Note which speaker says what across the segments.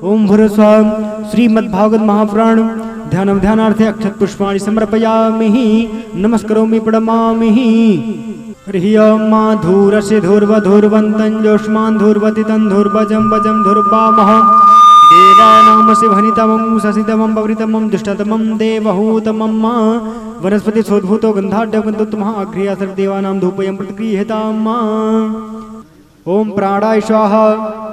Speaker 1: ओम भूर्भुवः श्रीमद्भागवत महापुराण ध्यानम ध्यानार्थे अक्षत पुष्पाणि समर्पयामि नमस्करोमि प्रणमामि। हरिः धूरस्य धूर्वधूर्वन्तं जोष्मान् धूर्वतितं धूर्वजं वजं धूर्वामः देवानां शिवहनितमं शशितमं पवृतमं दुष्टतमं देवहूतमं वनस्पति सोद्भूतो गन्धाढ्यवन्तुत्तमः अग्र्या सर्वदेवानां धूपयं प्रतिगृह्यताम्। ओम प्राणाय स्वाहा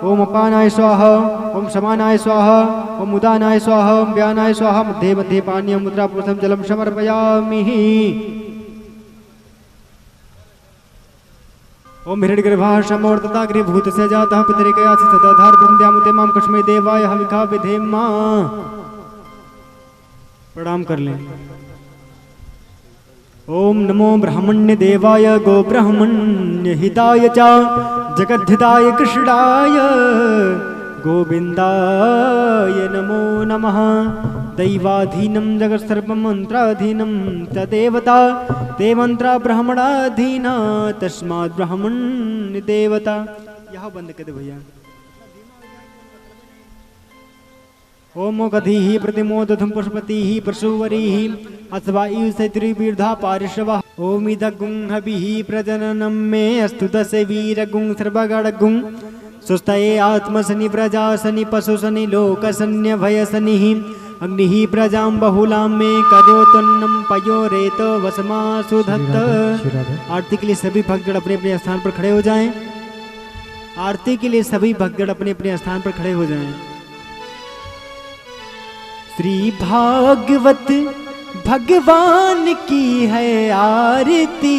Speaker 1: ओम अपानाय स्वाहा ओम समानाय स्वाहा ओम उदानाय स्वाहा ओम व्यानाय स्वाहा मध्ये मध्ये पानीय मुद्रा पुरुषम जलम समर्पयामि। ओम हिरण्यगर्भाः समवर्तताग्रे भूतस्य जातः पितरिकयासि सदाधार ब्रह्मद्यामुते मां कस्मै देवाय हविखा विधेम। प्रणाम कर लें। ओम नमो ब्राह्मण्य देवाय गो ब्राह्मण्य हिताय च जगद्धिताय कृष्णाय गोविंदाय नमो नमः। दैवाधीनं जगत् सर्वं मंत्राधीनं च देवता ते मंत्रा ब्राह्मणाधीना तस्मात् ब्राह्मण्य देवता। यह बंद कर दे भैया। ओम गधिः प्रतिमोदधुं पुष्पतिः पशुवरीः अथवा ईशत्रिवीर्धा पार्श्वः ओमिदगुं हविः प्रजननं मे अस्तु दश वीरगुं सर्वगणगुं सुस्तये आत्मसनि प्रजासनि पशुसनि लोकसन्यभयसनिः अग्निः प्रजां बहुलां मे करोतन्नं पयोरेतो वसमासु धत्त। आरती के लिए सभी भक्तगण अपने अपने स्थान पर खड़े हो जाएं। आरती के लिए सभी भक्तगण अपने अपने स्थान पर खड़े हो जाएं। श्री भागवत भगवान की है आरती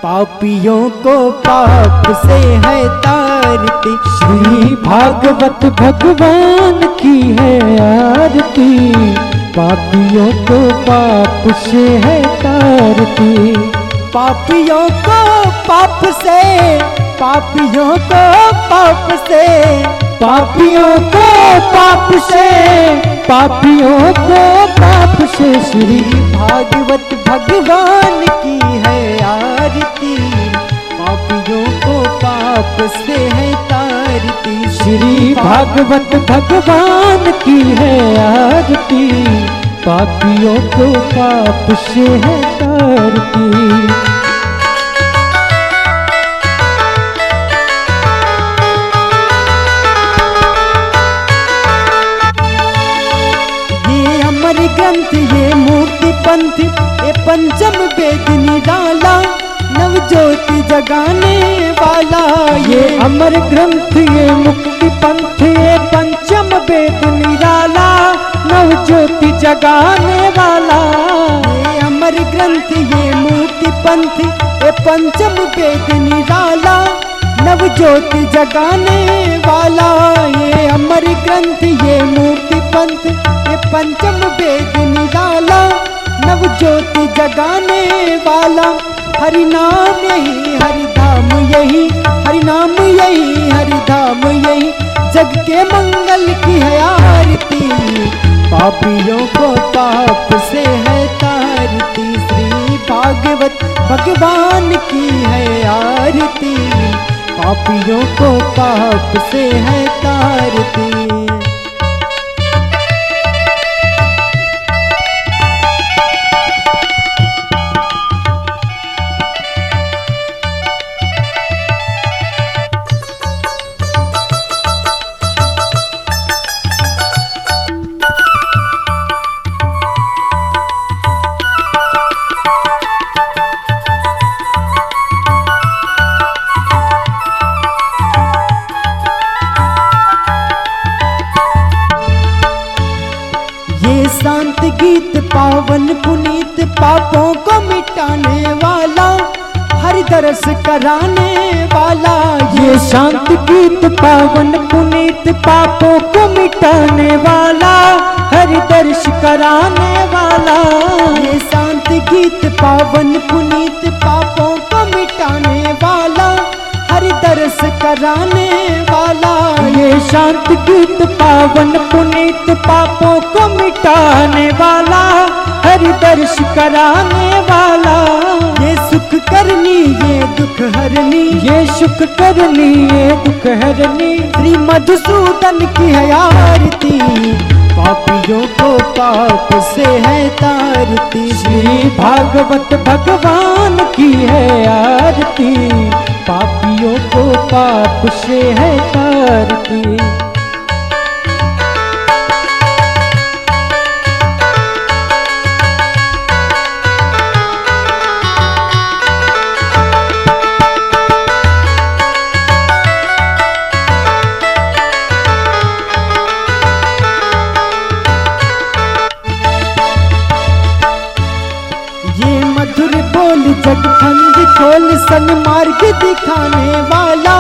Speaker 1: पापियों को पाप से है तारती।
Speaker 2: श्री भागवत भगवान की है आरती पापियों को पाप से है तारती।
Speaker 1: पापियों को पाप से पापियों को पाप से
Speaker 2: पापियों को पाप से पापियों को पाप से श्री
Speaker 1: भागवत भगवान की है आरती पापियों को पाप से है तारती।
Speaker 2: श्री भागवत भगवान की है आरती पापियों को पाप से है तारती।
Speaker 1: ग्रंथ ये मूर्ति पंथ ये पंचम वेद निराला नव ज्योति जगाने वाला।
Speaker 2: ये अमर ग्रंथ ये मुक्ति पंथ ये पंचम वेद निराला नव ज्योति जगाने वाला।
Speaker 1: ये अमर ग्रंथ ये मूर्ति पंथ ये पंचम वेद निराला नव ज्योति जगाने वाला। ये अमर ग्रंथ ये मूर्ति पंथ ये पंचम वेद निराला नव ज्योति जगाने वाला। हरि नाम यही हरि धाम यही हरि नाम यही हरि धाम यही जग के मंगल की है आरती पापियों को पाप से है तारती। श्री भागवत भगवान की है आरती पापियों को पाप से है तारती। शांत गीत पावन पुनीत पापों को मिटाने वाला हरि दर्श कराने वाला।
Speaker 2: ये शांत गीत पावन पुनीत पापों को मिटाने वाला हरि दर्श कराने वाला।
Speaker 1: ये शांत गीत पावन पुनीत पापों को मिटाने वाला हरि दर्श कराने वाला।
Speaker 2: ये शांत गीत पावन पुनीत पापों को मिटाने वाला हरि दर्श कराने वाला।
Speaker 1: ये सुख करनी ये दुख हरनी
Speaker 2: ये सुख करनी ये दुख हरनी
Speaker 1: श्री मधुसूदन की है पाप से है तारती।
Speaker 2: श्री भागवत भगवान की है आरती, पापियों को पाप से है तारती।
Speaker 1: जगफंद खोल सन्मार्ग दिखाने वाला,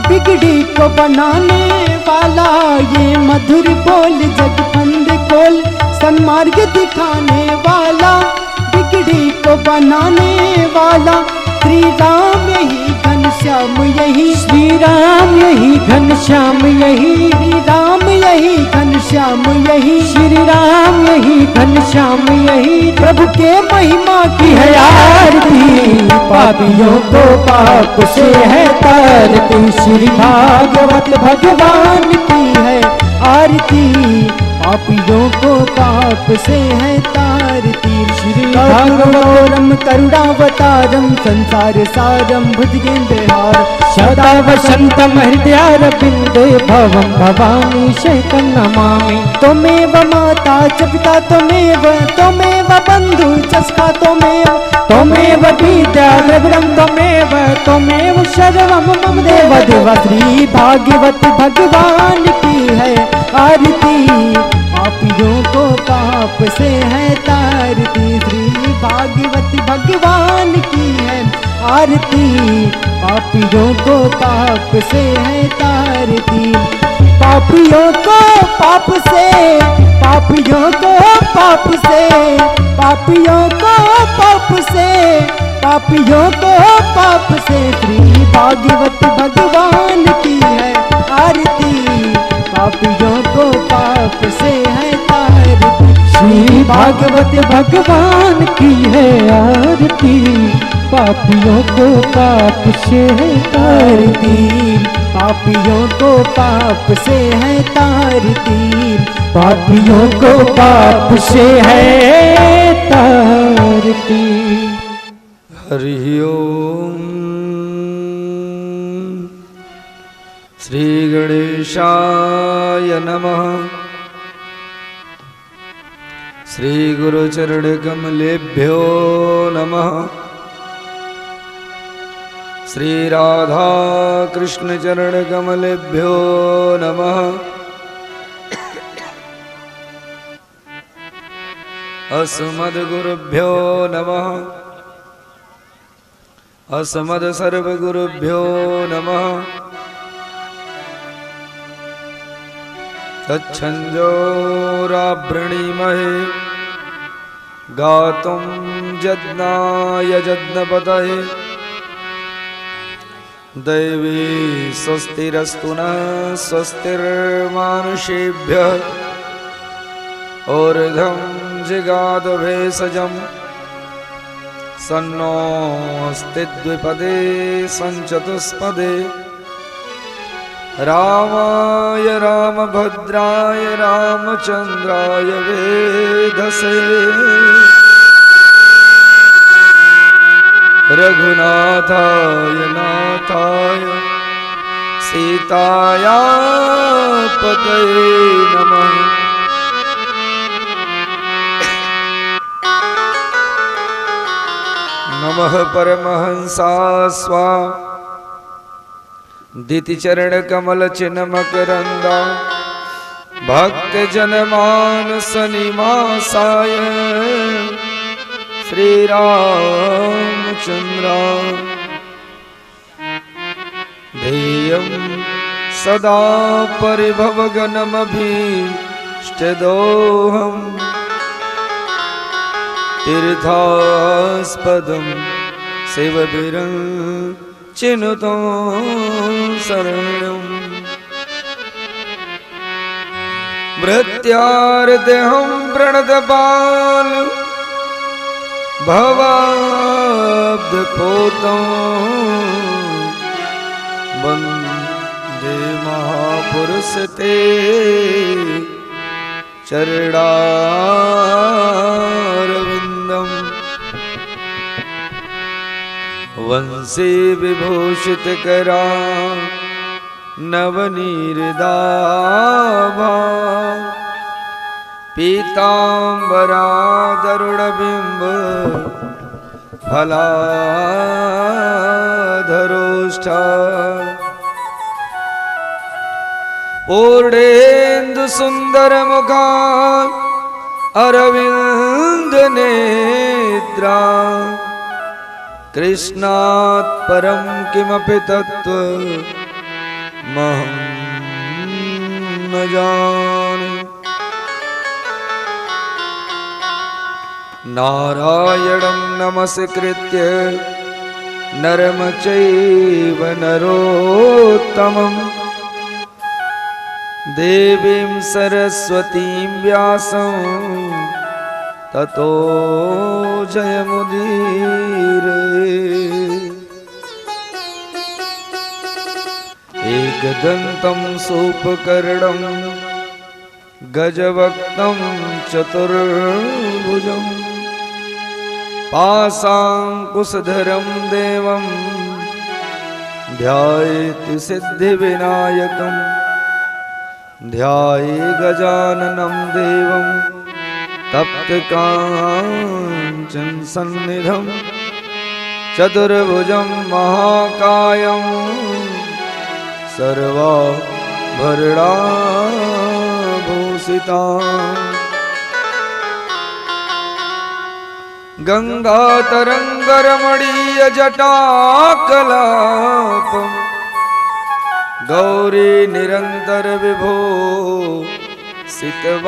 Speaker 1: बिगड़ी को बनाने वाला। ये मधुर बोल जगफंद खोल सन्मार्ग दिखाने वाला, बिगड़ी को बनाने वाला। श्री राम यही घनश्याम यही,
Speaker 2: श्री राम यही घनश्याम यही,
Speaker 1: श्री राम यही घनश्याम यही,
Speaker 2: श्री राम यही घनश्याम यही।
Speaker 1: प्रभु के महिमा की है
Speaker 2: आरती, पापियों को पाप से है तारती। श्री भागवत भगवान
Speaker 1: की है आरती, पापियों को पाप से है तारती।
Speaker 2: श्री
Speaker 1: भागवतोरम करुणावतारम, संसार सारम भुजगेन्द्रहार।
Speaker 2: सदा वसंतम हृदयारविंदे, भवं भवानी शैकं नमामि।
Speaker 1: त्वमेव माता च पिता त्वमेव, त्वमेव बन्धु च सखा त्वमेव,
Speaker 2: त्वमेव विद्या द्रविणं त्वमेव, त्वमेव सर्वं मम देव देव।
Speaker 1: श्री भागवत भगवान की है आरती, पापियों को पाप से है तारती। श्री भागवत भगवान की है आरती, पापियों को पाप से है तारती। पापियों को पाप से, पापियों को पाप से, पापियों को पाप से, पापियों को पाप से। श्री भागवत भगवान की है आरती, पापियों को पाप से है तारती।
Speaker 2: श्री भागवत भगवान की है आरती, पापियों को पाप से है
Speaker 1: तारती। पापियों को पाप से है तारती,
Speaker 2: पापियों को पाप से है तारती।
Speaker 3: हरि ओम। श्री गणेशाय नमः। श्री गुरुचरण कमलेभ्यो नमः। श्री राधा कृष्ण चरण कमलेभ्यो नमः। अस्मद् गुरुभ्यो नमः। अस्मद् सर्वगुरुभ्यो नमः। तच्छंदोरावृणीमहे गातुं यज्ञाय यज्ञपतये। दैवी स्वस्तिरस्तु नः स्वस्तिर्मानुषेभ्यः। ऊर्ध्वं जिगाद भेषजम् सन्नो अस्ति द्विपदे सञ्चतुष्पदे। रामाय रामभद्राय रामचन्द्राय वेधसे। रघुनाथाय नाथाय सीताया पतये नमः। नमः परमहंसाय स्वा दितिचरण कमल चिन्ह मकरंदा। भक्त जनमानस निवासाय श्री रामचंद्र। ध्येयं सदा परिभवगणमभीष्टदोहम्। तीर्थास्पदं शिवभिरं चिनुतं शरणम्। भृत्यार्देहं प्रणतपाल भवाब्धपोतं। वन्दे महापुरुष ते चरणारविन्दम् वंशे विभूषितकरा नवनीरदाभा पीताम्बरादरुणबिम्ब फलाधरोष्ठा पूर्णेन्दुसुन्दरमुखा अरविन्दनेत्रा कृष्णात् परं किमपि तत्त्वमहं न जाने। नारायणं नमस्कृत्य नरं चैव नरोत्तमं देवीं सरस्वतीं व्यासं ततो जयमुदीरये। एकदन्तं सूपकर्णं गजवक्त्रं चतुर्भुजं पाशाङ्कुशधरं देवं ध्यायेत् सिद्धिविनायकं ध्याये गजाननं देवं तप्तकाञ्चन सन्निधं चतुर्भुजं महाकायं सर्वाभरणाभूषिता गङ्गातरङ्गरमणीयजटाकलापं गौरी निरन्तरविभो सितवामभागम्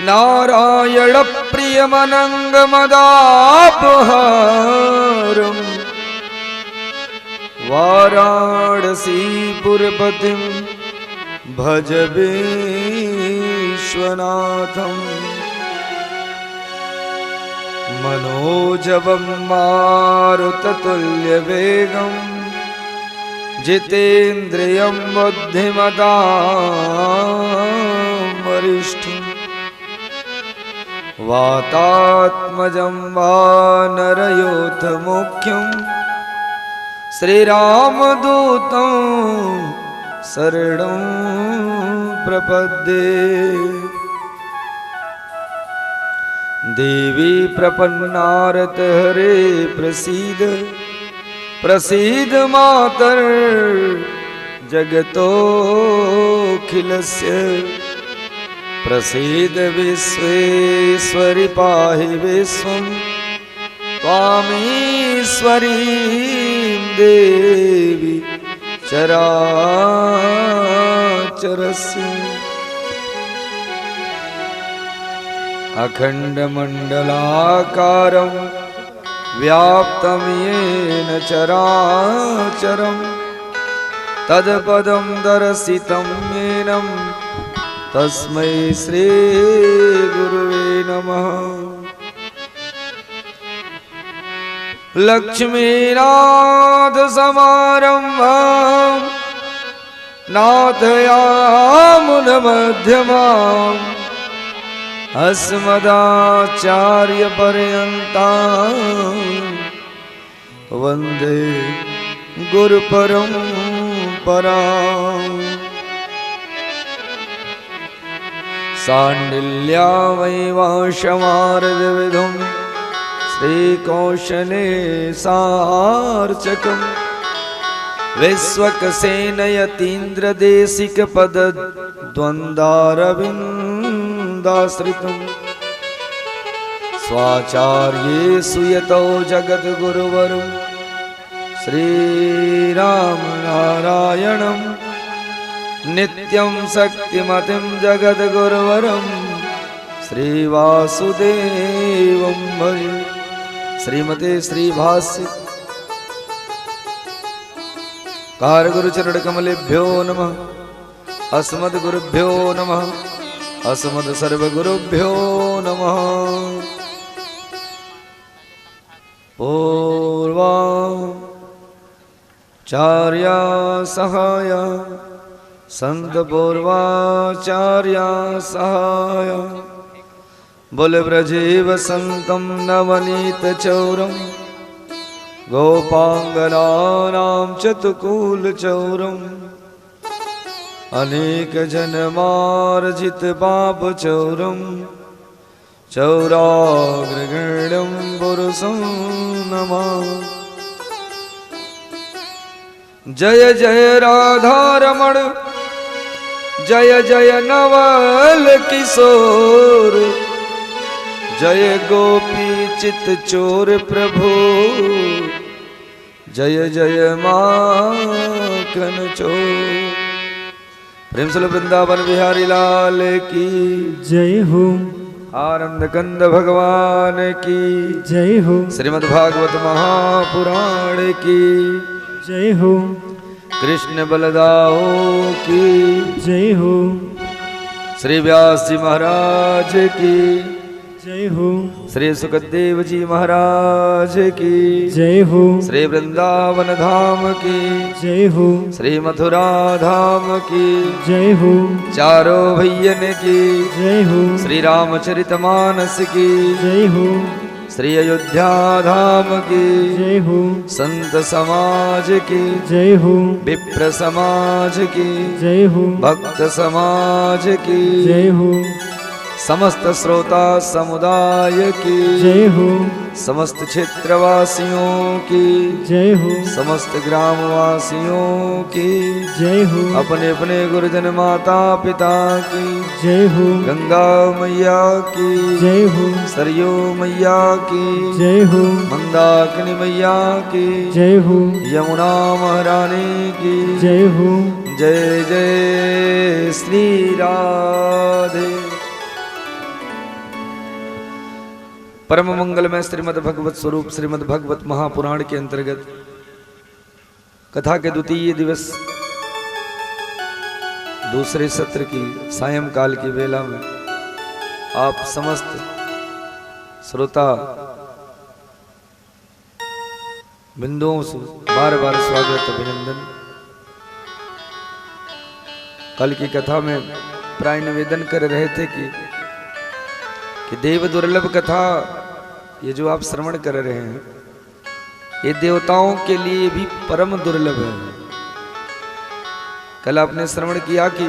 Speaker 3: नारायणप्रियमनङ्गमदापहारं वाराणसीपुरपतिं भज विश्वनाथं मनोजवं मारुततुल्यवेगं जितेन्द्रियं बुद्धिमतां वरिष्ठं वातात्मजं वानरयोधमुख्यं श्रीरामदूतं शरणं प्रपद्ये। देवी प्रपन्नारत हरे प्रसीद प्रसीद मातर जगतोऽखिलस्य प्रसीद विश्वेश्वरि पाहि विश्वं त्वामीश्वरीं देवी चराचरस्य। अखण्डमण्डलाकारं व्याप्तं येन चराचरं तत्पदं दर्शितं येन तस्मै श्रीगुरुवे नमः। लक्ष्मीनाथसमारम्भां नाथयामुनमध्यमाम् अस्मदाचार्यपर्यन्तां वन्दे गुरुपरम्पराम्। साण्डिल्यावैवांशमार्गविधुं श्रीकौशले सार्चकं विश्वक्सेनयतीन्द्रदेशिकपदद्वन्द्वारविन्दाश्रितं स्वाचार्येषु यतो जगद्गुरुवरं श्रीरामनारायणं नित्यं शक्तिमतिं जगद्गुरुवरं श्रीवासुदेवं भजे। श्रीमते श्रीभाष्य कारगुरुचरणकमलेभ्यो नमः। अस्मद्गुरुभ्यो नमः। अस्मद्सर्वगुरुभ्यो नमः। पूर्वा चार्या सहाय संत पूर्वाचार्या सहाय बोल ब्रजेव संतम नवनीत चौरम गोपांगनानां चतुकूल चौरम अनेक जन्मार्जित पाप चौरम चौराग्रगण्यं पुरुषं नमः। जय जय राधा रमण जय जय नवल किशोर जय गोपी चित चोर प्रभु जय जय माखन चोर। प्रेम से वृंदावन बिहारी लाल की
Speaker 2: जय हो।
Speaker 3: आनंद कंद भगवान की
Speaker 2: जय हो।
Speaker 3: श्रीमद् भागवत महापुराण की
Speaker 2: जय हो।
Speaker 3: कृष्ण बलदाओ की
Speaker 2: जय हो।
Speaker 3: श्री व्यास जी महाराज की
Speaker 2: जय हो।
Speaker 3: श्री सुखदेव जी महाराज की
Speaker 2: जय हो।
Speaker 3: श्री वृंदावन धाम की
Speaker 2: जय हो।
Speaker 3: श्री मथुरा धाम की
Speaker 2: जय हो।
Speaker 3: चारों भैयन की
Speaker 2: जय हो।
Speaker 3: श्री रामचरितमानस की
Speaker 2: जय हो।
Speaker 3: श्री अयोध्या धाम की
Speaker 2: जय हो।
Speaker 3: संत समाज की
Speaker 2: जय हो।
Speaker 3: विप्र समाज की
Speaker 2: जय हो।
Speaker 3: भक्त समाज की
Speaker 2: जय हो।
Speaker 3: समस्त श्रोता समुदाय की
Speaker 2: जय हो।
Speaker 3: समस्त क्षेत्रवासियों की
Speaker 2: जय हो।
Speaker 3: समस्त ग्रामवासियों की
Speaker 2: जय हो।
Speaker 3: अपने अपने गुरुजन माता पिता की
Speaker 2: जय हो।
Speaker 3: गंगा मैया की
Speaker 2: जय हो।
Speaker 3: सरयू मैया की
Speaker 2: जय हो।
Speaker 3: मंदाकिनी मैया की
Speaker 2: जय हो।
Speaker 3: यमुना महारानी की
Speaker 2: जय हो।
Speaker 3: जय जय श्री राधे। परम मंगल में श्रीमद् भगवत स्वरूप श्रीमद् भगवत महापुराण के अंतर्गत कथा के द्वितीय दिवस दूसरे सत्र की सायंकाल की वेला में आप समस्त श्रोता बिंदुओं से बार बार स्वागत अभिनंदन। कल की कथा में प्राय निवेदन कर रहे थे कि देव दुर्लभ कथा ये जो आप श्रवण कर रहे हैं ये देवताओं के लिए भी परम दुर्लभ है। कल आपने श्रवण किया कि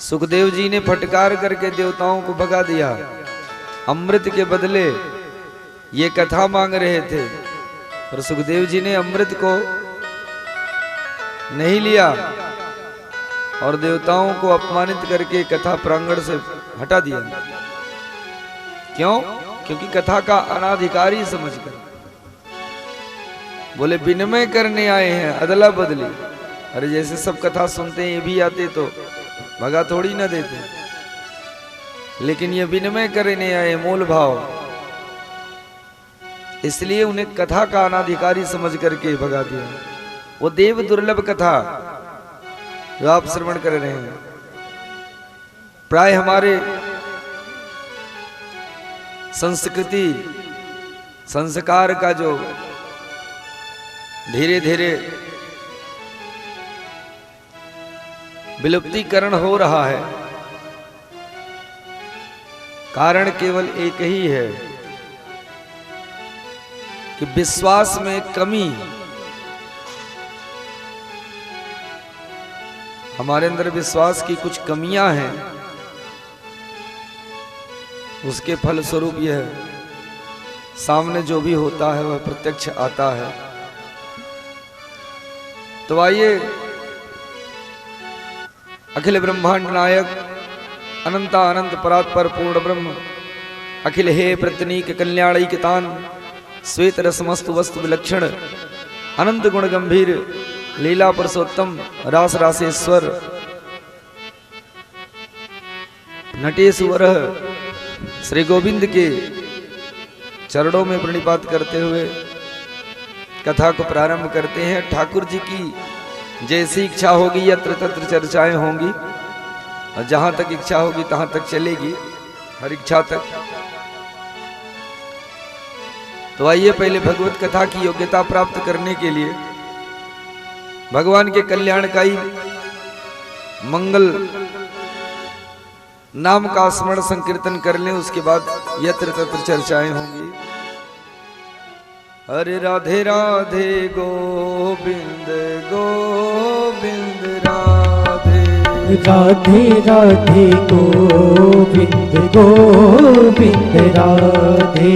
Speaker 3: सुखदेव जी ने फटकार करके देवताओं को भगा दिया, अमृत के बदले ये कथा मांग रहे थे पर सुखदेव जी ने अमृत को नहीं लिया और देवताओं को अपमानित करके कथा प्रांगण से हटा दिया। क्यों? क्योंकि कथा का अनाधिकारी समझकर बोले विनिमय करने आए हैं, अदला बदली। अरे जैसे सब कथा सुनते हैं ये भी आते तो भगा थोड़ी ना देते, लेकिन ये विनिमय करने आए, मोल भाव, इसलिए उन्हें कथा का अनाधिकारी समझ करके भगा दिया। वो देव दुर्लभ कथा जो आप श्रवण कर रहे हैं प्राय हमारे संस्कृति संस्कार का जो धीरे धीरे विलुप्तीकरण हो रहा है, कारण केवल एक ही है कि विश्वास में कमी। हमारे अंदर विश्वास की कुछ कमियां हैं, उसके फल स्वरूप यह सामने जो भी होता है वह प्रत्यक्ष आता है। तो आइए अखिल ब्रह्मांड नायक अनंता अनंत परात्पर पूर्ण ब्रह्म अखिल हे प्रतनीक कल्याणैकतान श्वेत रसमस्तु वस्तु विलक्षण अनंत गुण गंभीर लीला पुरुषोत्तम रास रासेश्वर नटेश्वर श्री गोविंद के चरणों में प्रणिपात करते हुए कथा को प्रारंभ करते हैं। ठाकुर जी की जैसी इच्छा होगी यत्र तत्र चर्चाएं होंगी और जहां तक इच्छा होगी तहां तक चलेगी, हर इच्छा तक। तो आइए पहले भगवत कथा की योग्यता प्राप्त करने के लिए भगवान के कल्याणकारी मंगल नाम का स्मरण संकीर्तन कर लें, उसके बाद यत्र तत्र चर्चाएं होंगी। हरे राधे राधे गोविंद गोविंद राधे
Speaker 2: राधे राधे गोविंद गोविंद राधे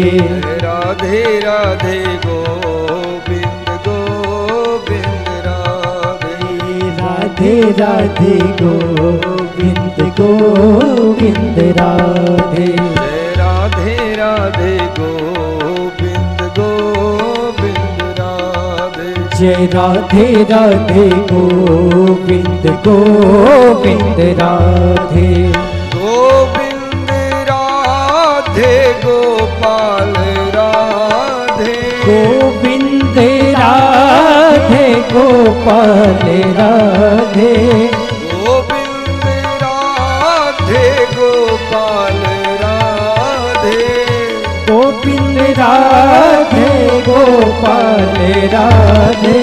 Speaker 3: राधे राधे गोविंद गोविंद राधे
Speaker 2: राधे राधे गोविंद गोविंद राधे
Speaker 3: राधे राधे गोविंद गोविंद राधे
Speaker 2: जय राधे राधे गोविंद गोविंद राधे
Speaker 3: गोविंद राधे गोपाल राधे
Speaker 2: गोविंद राधे गोपाल राधे
Speaker 3: गोविंद राधे गोपाल राधे
Speaker 2: गोविंद राधे गोपाल राधे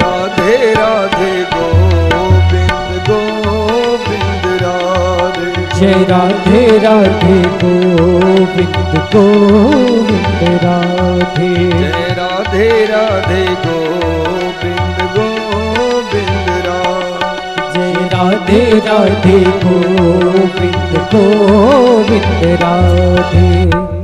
Speaker 3: राधे राधे गोविंद गोविंद राधे
Speaker 2: जय राधे राधे गोविंद गोविंद राधे
Speaker 3: जय राधे राधे गोविंद गोविंद राधे
Speaker 2: जय राधे राधे गोविंद गोविंद राधे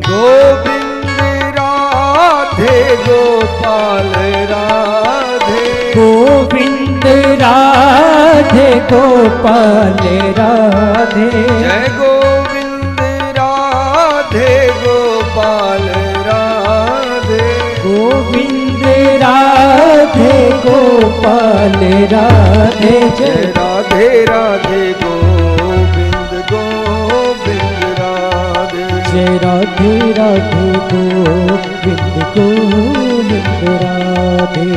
Speaker 3: गोविंद राधे गोपाल राधे
Speaker 2: गोविंद राधे गोपाल राधे
Speaker 3: जय गोविंद राधे गोपाल राधे
Speaker 2: गोविंद राधे गोपाल राधे
Speaker 3: जय राधे राधे गोविंद गोविंद राधे
Speaker 2: जय राधे राधे गोविंद गोविंद राधे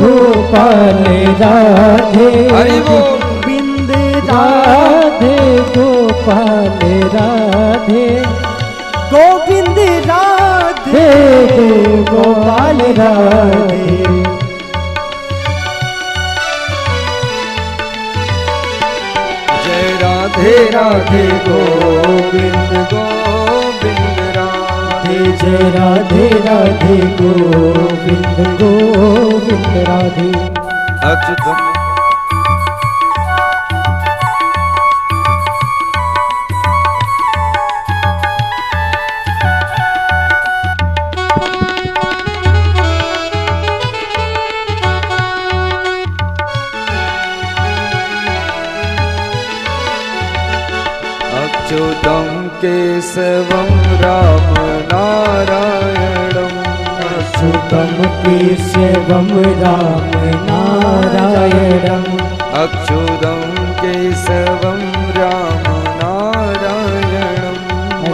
Speaker 2: गोपाल राधे
Speaker 3: हरि बोल।
Speaker 2: गोविंद राधे गोपाल राधे
Speaker 1: गोविंद राधे
Speaker 2: गोपाल राधे
Speaker 3: जय राधे राधे गोविंद गोविंद राधे
Speaker 2: जय राधे राधे गोविंद गोविंद राधे
Speaker 3: अच्युतम अच्युतं केशवं राम नारायणम्
Speaker 2: अच्युतं केशवं राम नारायणम्
Speaker 3: अच्युतं केशवं राम नारायणम्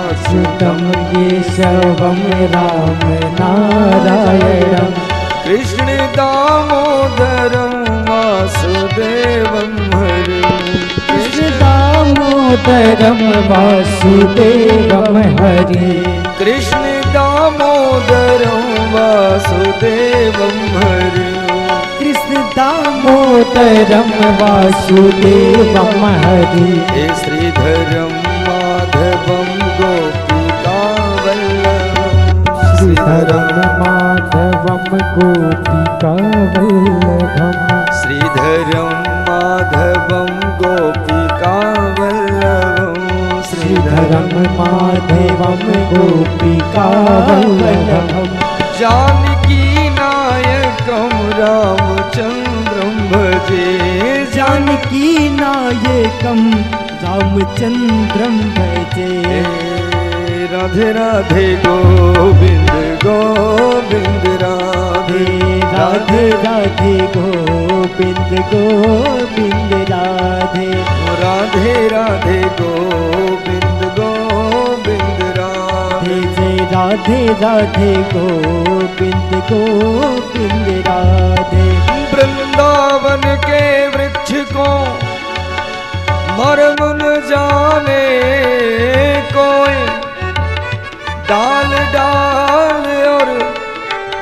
Speaker 2: अच्युतं केशवं राम नारायणम्
Speaker 3: कृष्ण दामोदरं वासुदेवं हरि
Speaker 2: कृष्ण दामोदरं वासुदेवं हरि
Speaker 3: कृष्ण दामोदरं वासुदेवं हरि
Speaker 1: कृष्ण दामोदर
Speaker 2: मोदरं वासुदेवं हरि
Speaker 3: हे श्रीधरं माधवं गोपिकावल्लभं
Speaker 2: श्रीधरं माधवं गोपिकावल्लभम्
Speaker 3: श्रीधरं माधवं गोपिकावल्लभं
Speaker 2: श्रीधरं माधवं गोपिकावल्लभम्
Speaker 3: जानकी नायकं रामचन्द्र भजे
Speaker 1: जानकी नायकम रामचंद्रम भजे।
Speaker 3: राधे राधे गोविंद गोविंद राधे
Speaker 1: राधे राधे गोविंद गोविंद राधे।
Speaker 3: राधे राधे गोविंद गोविंद राधे।
Speaker 1: जय राधे राधे गोविंद गोविंद राधे।
Speaker 3: वृंदावन के वृक्ष को मर्म न जाने कोई, डाल डाल और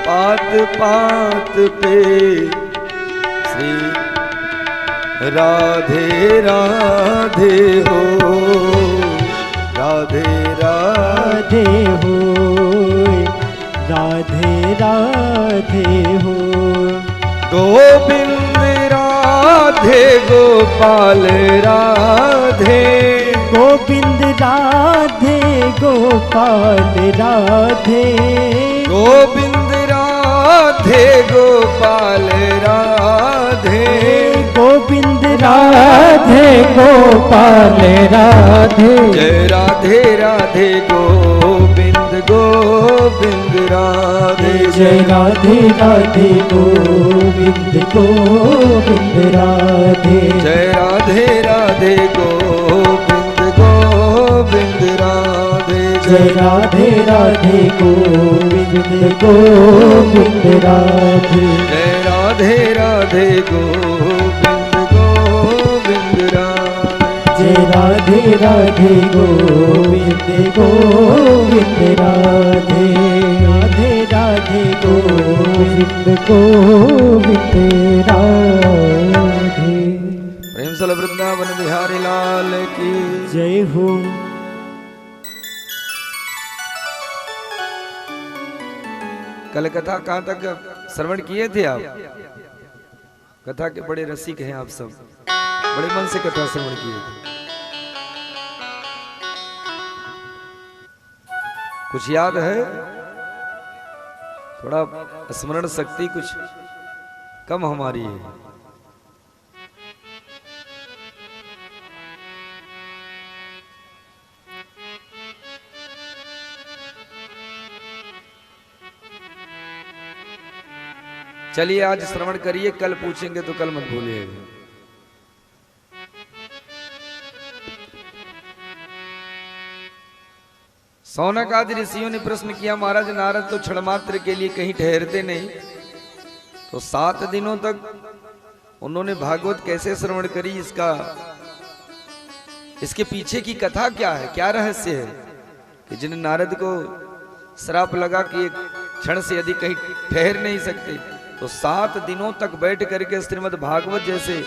Speaker 3: पात पात पे श्री राधे राधे हो, राधे राधे
Speaker 1: हो, राधे राधे हो।
Speaker 3: गोविंद राधे गोपाल राधे।
Speaker 1: गोविंद राधे गोपाल राधे।
Speaker 3: गोविंद राधे गोपाल राधे।
Speaker 2: गोविंद राधे गोपाल राधे।
Speaker 3: जय राधे राधे गोविंद गोविंद राधे।
Speaker 1: जय राधे राधे गोविंद गोविंद राधे।
Speaker 3: जय राधे राधे गोविंद गोविंद राधे।
Speaker 1: जय राधे राधे गोविंद गोविंद राधे।
Speaker 3: जय राधे राधे गोविंद गोविंद राधे।
Speaker 1: जय राधे राधे गोविंद गोविंद राधे। राधे राधे गोविंद गोविंद राधे।
Speaker 3: प्रेम सल वृंदावन बिहारी लाल की
Speaker 1: जय हो।
Speaker 3: कल कथा कहाँ तक श्रवण किए थे आप? कथा के बड़े रसिक हैं आप सब, बड़े मन से कथा श्रवण किए थे। कुछ याद है? थोड़ा स्मरण शक्ति कुछ कम हमारी है। चलिए आज श्रवण करिए, कल पूछेंगे तो कल मत भूलिएगा। सौनक आदि ऋषियों ने प्रश्न किया, महाराज नारद तो क्षण मात्र के लिए कहीं ठहरते नहीं, तो 7 दिनों तक उन्होंने भागवत कैसे श्रवण करी? इसके पीछे की कथा क्या है, क्या रहस्य है कि जिन नारद को श्राप लगा कि एक क्षण से यदि कहीं ठहर नहीं सकते, तो 7 दिनों तक बैठ करके श्रीमद् भागवत जैसे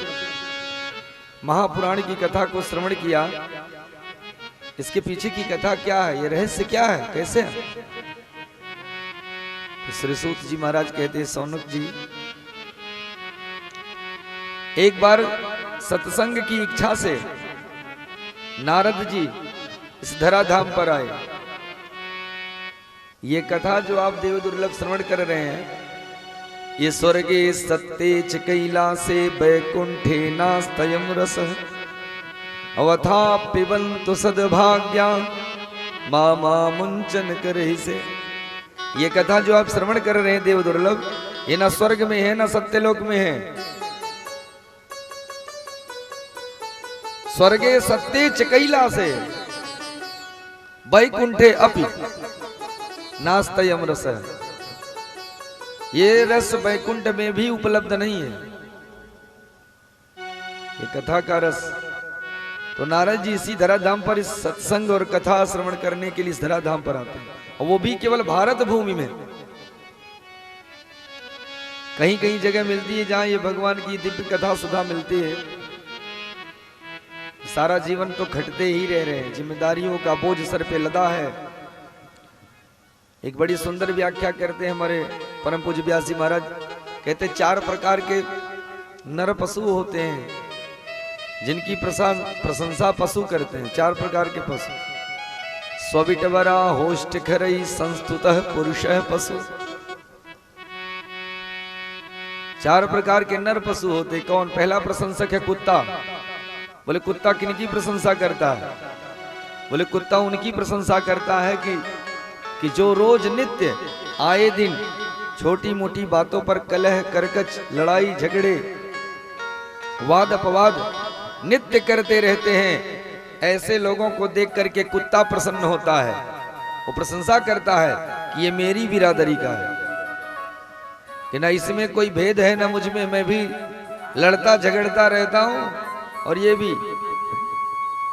Speaker 3: महापुराण की कथा को श्रवण किया। इसके पीछे की कथा क्या है, ये रहस्य क्या है, कैसे है? तो श्री सूत जी महाराज कहते हैं, सौनक जी एक बार सत्संग की इच्छा से नारद जी इस धराधाम पर आए। ये कथा जो आप देव दुर्लभ श्रवण कर रहे हैं, ये स्वर्गे सत्ते च कैलासे वैकुंठे नास्तयं रसः अवथा पिबन्तु सद्भाग्या मामा मुंचन करहि से। ये कथा जो आप श्रवण कर रहे हैं देव दुर्लभ, ये ना स्वर्ग में है ना सत्यलोक में है। स्वर्गे सत्ते च कैलासे वैकुंठे अपि नास्तयं रसः। ये रस वैकुंठ में भी उपलब्ध नहीं है, ये कथा का रस। तो नारद जी इसी धराधाम पर इस सत्संग और कथा श्रवण करने के लिए इस धराधाम पर आते हैं, और वो भी केवल भारत भूमि में। कहीं कहीं जगह मिलती है जहां ये भगवान की दिव्य कथा सुधा मिलती है। सारा जीवन तो खटते ही रह रहे हैं, जिम्मेदारियों का बोझ सर पे लदा है। एक बड़ी सुंदर व्याख्या करते हैं हमारे परम पूज्य व्यास जी महाराज, कहते 4 प्रकार के नर पशु होते हैं जिनकी प्रशंसा पशु करते हैं। 4 प्रकार के पशु, स्विटवरा होष्ट खरई संस्तुतः पुरुषः पशु। 4 प्रकार के नर पशु होते। कौन? पहला प्रशंसक है कुत्ता। बोले कुत्ता किनकी प्रशंसा करता है? बोले कुत्ता उनकी प्रशंसा करता है कि जो रोज नित्य आए दिन छोटी मोटी बातों पर कलह करकच लड़ाई झगड़े वाद अपवाद नित्य करते रहते हैं। ऐसे लोगों को देख करके कुत्ता प्रसन्न होता है, वो प्रशंसा करता है कि ये मेरी बिरादरी का है, कि ना इसमें कोई भेद है ना मुझ में, मैं भी लड़ता झगड़ता रहता हूं और ये भी।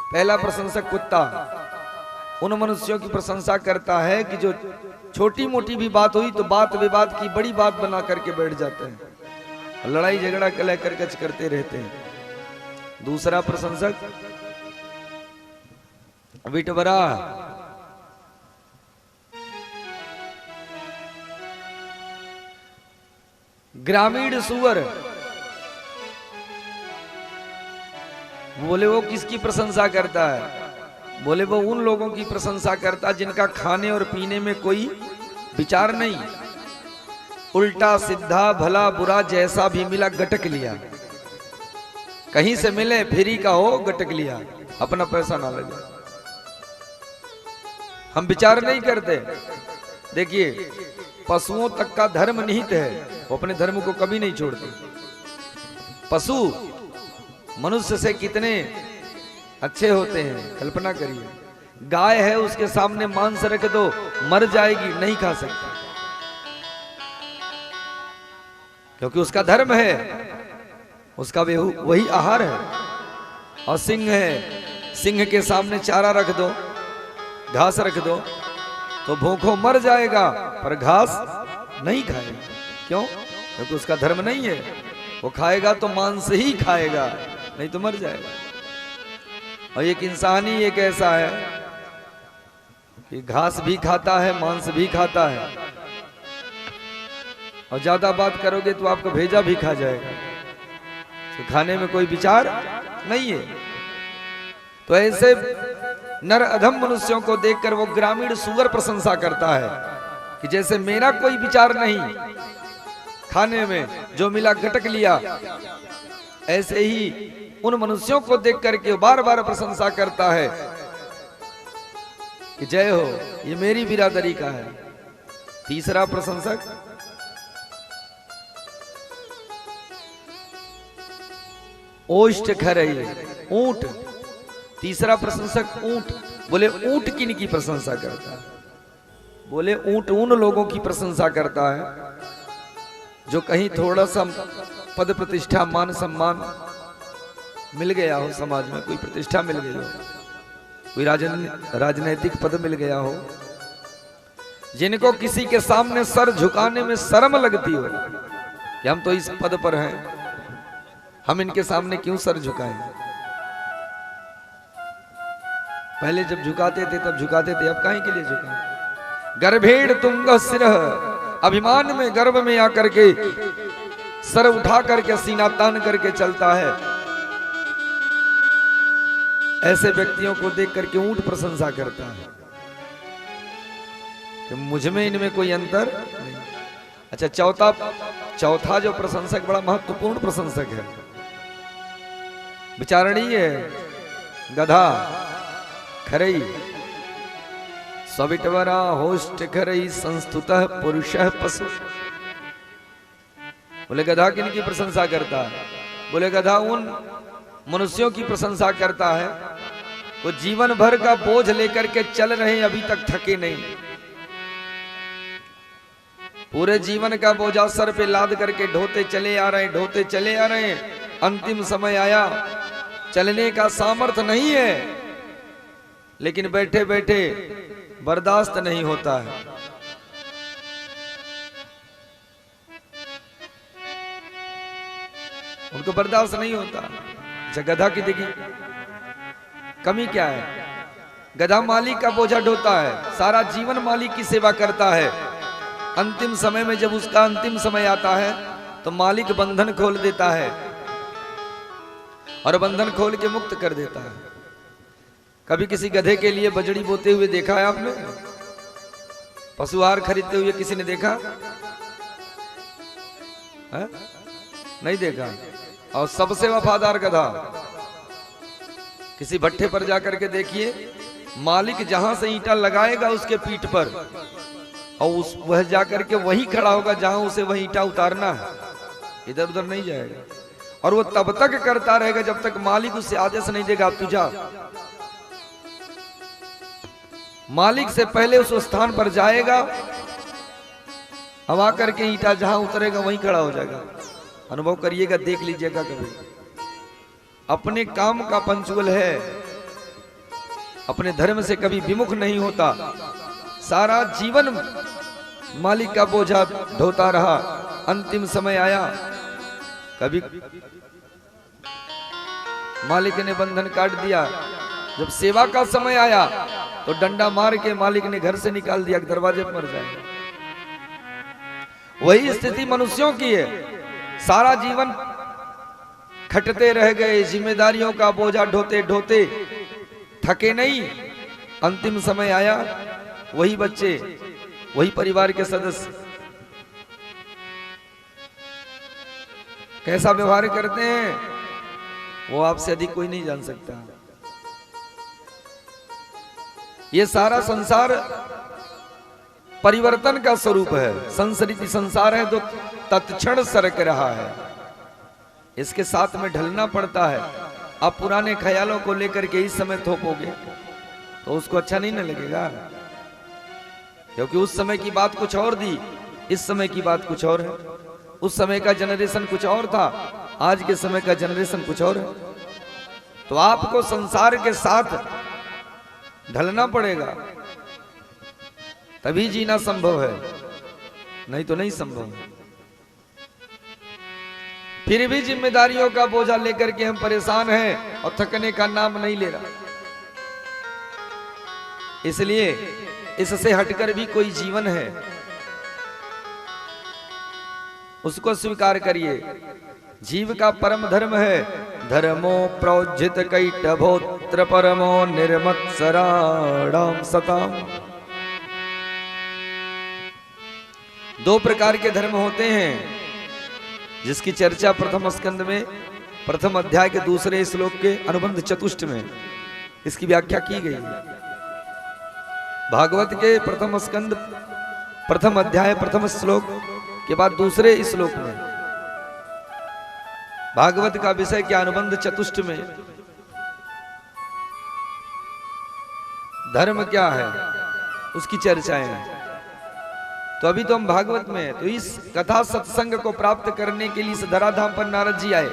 Speaker 3: पहला प्रशंसक कुत्ता उन मनुष्यों की प्रशंसा करता है कि जो छोटी मोटी भी बात हुई तो बात विवाद की बड़ी बात बना करके बैठ जाते हैं, लड़ाई झगड़ा कलह करकच करते रहते हैं। दूसरा प्रशंसक विटवरा। ग्रामीण सुअर। बोले वो किसकी प्रशंसा करता है? बोले वो उन लोगों की प्रशंसा करता जिनका खाने और पीने में कोई विचार नहीं, उल्टा सीधा भला बुरा जैसा भी मिला गटक लिया, कहीं से मिले फ्री का हो गटक लिया, अपना पैसा ना लगे। हम विचार नहीं करते। देखिए पशुओं तक का धर्म निहित है, वो अपने धर्म को कभी नहीं छोड़ते। पशु मनुष्य से कितने अच्छे होते हैं, कल्पना करिए। गाय है, उसके सामने मांस रख दो मर जाएगी, नहीं खा सकती, क्योंकि उसका धर्म है, उसका वही आहार है। और सिंह है, सिंह के सामने चारा रख दो, घास रख दो तो भूखों मर जाएगा पर घास नहीं खाएगा। क्यों? क्योंकि उसका धर्म नहीं है, वो खाएगा तो मांस ही खाएगा, नहीं तो मर जाएगा। और एक इंसान ही एक ऐसा है कि घास भी खाता है मांस भी खाता है, और ज्यादा बात करोगे तो आपको भेजा भी खा जाएगा, तो खाने में कोई विचार नहीं है। तो ऐसे नर अधम मनुष्यों को देखकर वो ग्रामीण सुअर प्रशंसा करता है कि जैसे मेरा कोई विचार नहीं, खाने में जो मिला गटक लिया। ऐसे ही उन मनुष्यों को देख करके बार बार प्रशंसा करता है कि जय हो, ये मेरी बिरादरी का है। तीसरा प्रशंसक ओष्ठ खरई, ऊंट। तीसरा प्रशंसक ऊंट। बोले ऊंट किनकी प्रशंसा करता है? बोले ऊंट उन लोगों की प्रशंसा करता है जो कहीं थोड़ा सा पद प्रतिष्ठा मान सम्मान मिल गया हो, समाज में कोई प्रतिष्ठा मिल गई हो, कोई राजनैतिक पद मिल गया हो, जिनको किसी के सामने सर झुकाने में शर्म लगती हो कि हम तो इस पद पर हैं, हम इनके सामने क्यों सर झुकाएं। पहले जब झुकाते थे तब झुकाते थे, अब काहे के लिए झुकाएं। गर्भेड़ तुंग सिर, अभिमान में गर्भ में आकर के सर उठा करके सीना तान करके चलता है। ऐसे व्यक्तियों को देख करके ऊंट प्रशंसा करता है कि मुझ में इनमें कोई अंतर नहीं। अच्छा, चौथा जो प्रशंसक बड़ा महत्वपूर्ण प्रशंसक है, विचारणीय है, गधा खरई। सविटवरा होष्ट खरई संस्तुतः पुरुषः पशु। बोले गधा किनकी प्रशंसा करता है? बोले गधा उन मनुष्यों की प्रशंसा करता है वो जीवन भर का बोझ लेकर के चल रहे हैं, अभी तक थके नहीं। पूरे जीवन का बोझा सर पे लाद करके ढोते चले आ रहे हैं, ढोते चले आ रहे हैं। अंतिम समय आया, चलने का सामर्थ्य नहीं है, लेकिन बैठे बैठे बर्दाश्त नहीं होता है। उनको बर्दाश्त नहीं होता। अच्छा, गधा की देखिए कमी क्या है। गधा मालिक का बोझा ढोता है, सारा जीवन मालिक की सेवा करता है। अंतिम समय में जब उसका अंतिम समय आता है तो मालिक बंधन खोल देता है और बंधन खोल के मुक्त कर देता है। कभी किसी गधे के लिए बजड़ी बोते हुए देखा है आपने? पशु आहार खरीदते हुए किसी ने देखा है? नहीं देखा। और सबसे वफादार गधा, किसी भट्ठे पर जाकर के देखिए, मालिक जहां से ईंटा लगाएगा उसके पीठ पर, और वह जाकर के वहीं खड़ा होगा जहां उसे वह ईंटा उतारना है, इधर उधर नहीं जाएगा। और वो तब तक करता रहेगा जब तक मालिक उसे आदेश नहीं देगा तू जा। मालिक से पहले उस स्थान पर जाएगा, अब आकर के ईंटा जहां उतरेगा वहीं खड़ा हो जाएगा। अनुभव करिएगा, देख लीजिएगा कभी। अपने काम का पंचुअल है, अपने धर्म से कभी विमुख नहीं होता, सारा जीवन मालिक का बोझा ढोता रहा। अंतिम समय आया, कभी मालिक ने बंधन काट दिया, जब सेवा का समय आया तो डंडा मार के मालिक ने घर से निकाल दिया, दरवाजे पर मर जाएगा। वही स्थिति मनुष्यों की है, सारा जीवन खटते रह गए, जिम्मेदारियों का बोझा ढोते ढोते थके नहीं। अंतिम समय आया, वही बच्चे, वही परिवार के सदस्य कैसा व्यवहार करते हैं वो आपसे अधिक कोई नहीं जान सकता। ये सारा संसार परिवर्तन का स्वरूप है, संसरित संसार है तो तत्क्षण सरक रहा है, इसके साथ में ढलना पड़ता है। आप पुराने ख्यालों को लेकर के इस समय थोपोगे तो उसको अच्छा नहीं न लगेगा, क्योंकि उस समय की बात कुछ और थी, इस समय की बात कुछ और है। उस समय का जनरेशन कुछ और था, आज के समय का जनरेशन कुछ और है। तो आपको संसार के साथ ढलना पड़ेगा, तभी जीना संभव है, नहीं तो नहीं संभव है। फिर भी जिम्मेदारियों का बोझा लेकर के हम परेशान हैं और थकने का नाम नहीं ले रहा। इसलिए इससे हटकर भी कोई जीवन है, उसको स्वीकार करिए। जीव का परम धर्म है धर्मो प्रोज्झित कैटभोत्र परमो निर्मत्सराणाम सताम। दो प्रकार के धर्म होते हैं, जिसकी चर्चा प्रथम स्कंद में प्रथम अध्याय के दूसरे श्लोक के अनुबंध चतुष्ट में इसकी व्याख्या की गई है। भागवत के प्रथम स्कंद प्रथम अध्याय प्रथम श्लोक के बाद दूसरे श्लोक में भागवत का विषय के अनुबंध चतुष्ट में धर्म क्या है उसकी चर्चाएं हैं। तो अभी तो हम भागवत में हैं, तो इस कथा सत्संग को प्राप्त करने के लिए इस धराधाम पर नारद जी आए,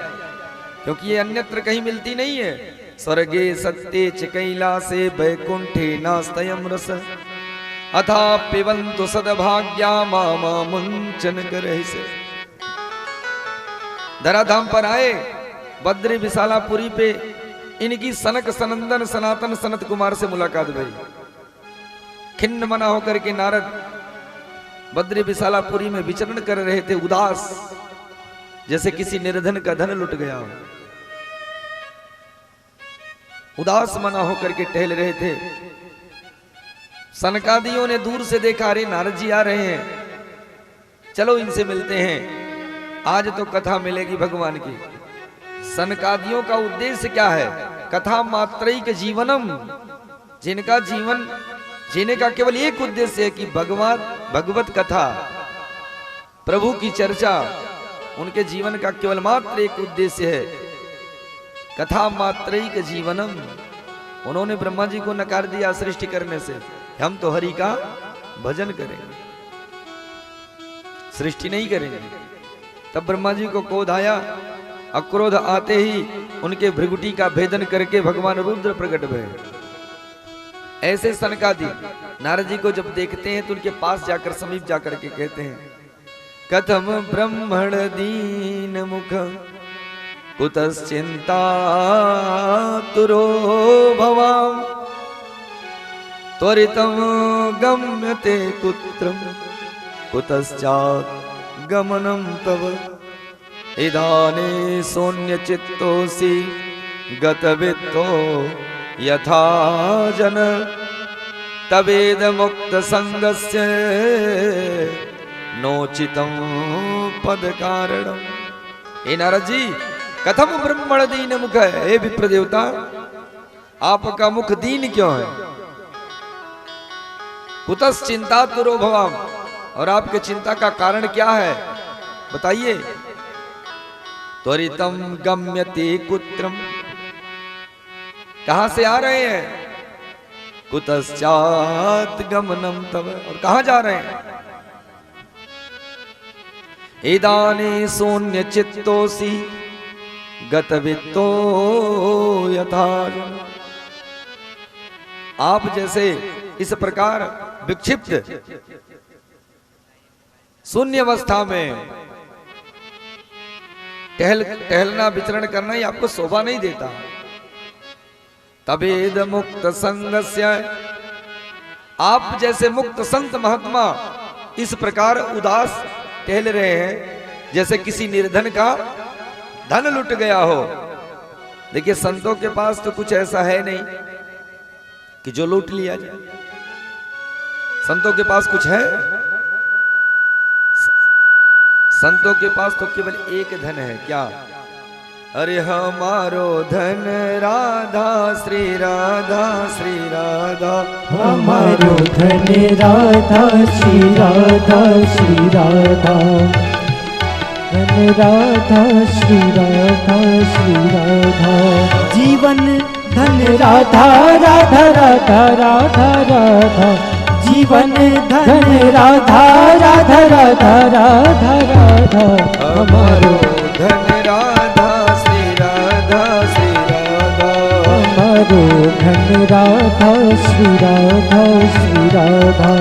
Speaker 3: क्योंकि ये अन्यत्र कहीं मिलती नहीं है। स्वर्गे सत्ये च कैलासे वैकुंठे नास्तयम् रस अथा पिबन्तु सद्भाग्या मामा मुंचन करैसे। धराधाम पर आए, बद्री विशालापुरी पे इनकी सनक सनंदन सनातन सनत कुमार से मुलाकात भई। खिन्न मना होकर के नारद बद्री विशालापुरी में विचरण कर रहे थे, उदास, जैसे किसी निर्धन का धन लुट गया हो। उदास मना होकर के टहल रहे थे। सनकादियों ने दूर से देखा, अरे नारद जी आ रहे हैं, चलो इनसे मिलते हैं, आज तो कथा मिलेगी भगवान की। सनकादियों का उद्देश्य क्या है? कथा मात्रैक जीवनम, जिनका जीवन जीने का केवल एक उद्देश्य है कि भगवान भगवत कथा प्रभु की चर्चा, उनके जीवन का केवल मात्र एक उद्देश्य है, कथा मात्रैक जीवनम। उन्होंने ब्रह्मा जी को नकार दिया सृष्टि करने से, हम तो हरि का भजन करेंगे, सृष्टि नहीं करेंगे। तब ब्रह्मा जी को क्रोध आया, अक्रोध आते ही उनके भृगुटी का भेदन करके भगवान रुद्र प्रकट हुए। ऐसे सनकादि नारद जी को जब देखते हैं तो उनके पास जाकर समीप जाकर के कहते हैं, कथम ब्रह्मण दीन मुख कुतश्चिंता तुरो भवाम त्वरितम गम्यते कुत्रम कुतश्चात् गमनम तव इदाने शून्य चित्तोसि गतवित्तो यथा जन तवेद मुक्त संगस्य नोचितं पद कारणम। हे नारद जी, कथम ब्रह्मण दीन मुख है। हे विप्र देवता, आपका मुख दीन क्यों है? कुतस चिंता तुरो भवाम, और आपके चिंता का कारण क्या है बताइए। त्वरितम गम्यते कुत्रम, कहां से आ रहे हैं? कुतश्चात् गमनम तव, और कहां जा रहे हैं? इदानी शून्य चित्तोसी गतवित्तो यथा। आप जैसे इस प्रकार विक्षिप्त शून्य अवस्था में टहलना विचरण करना ही आपको शोभा नहीं देता। तबेद मुक्त संगस्य, आप जैसे मुक्त संत महात्मा इस प्रकार उदास टहल रहे हैं जैसे किसी निर्धन का धन लुट गया हो। देखिए संतों के पास तो कुछ ऐसा है नहीं कि जो लूट लिया जाए। संतों के पास कुछ है? संतों के पास तो केवल एक धन है, क्या? अरे हमारो धन राधा श्री राधा श्री राधा,
Speaker 2: हमारो धन राधा श्री राधा श्री राधा, धन राधा श्री राधा श्री राधा।
Speaker 1: जीवन धन
Speaker 2: राधा राधा राधा राधा राधा, जीवन धन राधा राधा राधा राधा राधा।
Speaker 3: हमारो धन राधा श्री राधा श्री राधा,
Speaker 2: हमारो धन राधा श्री राधा श्री राधा।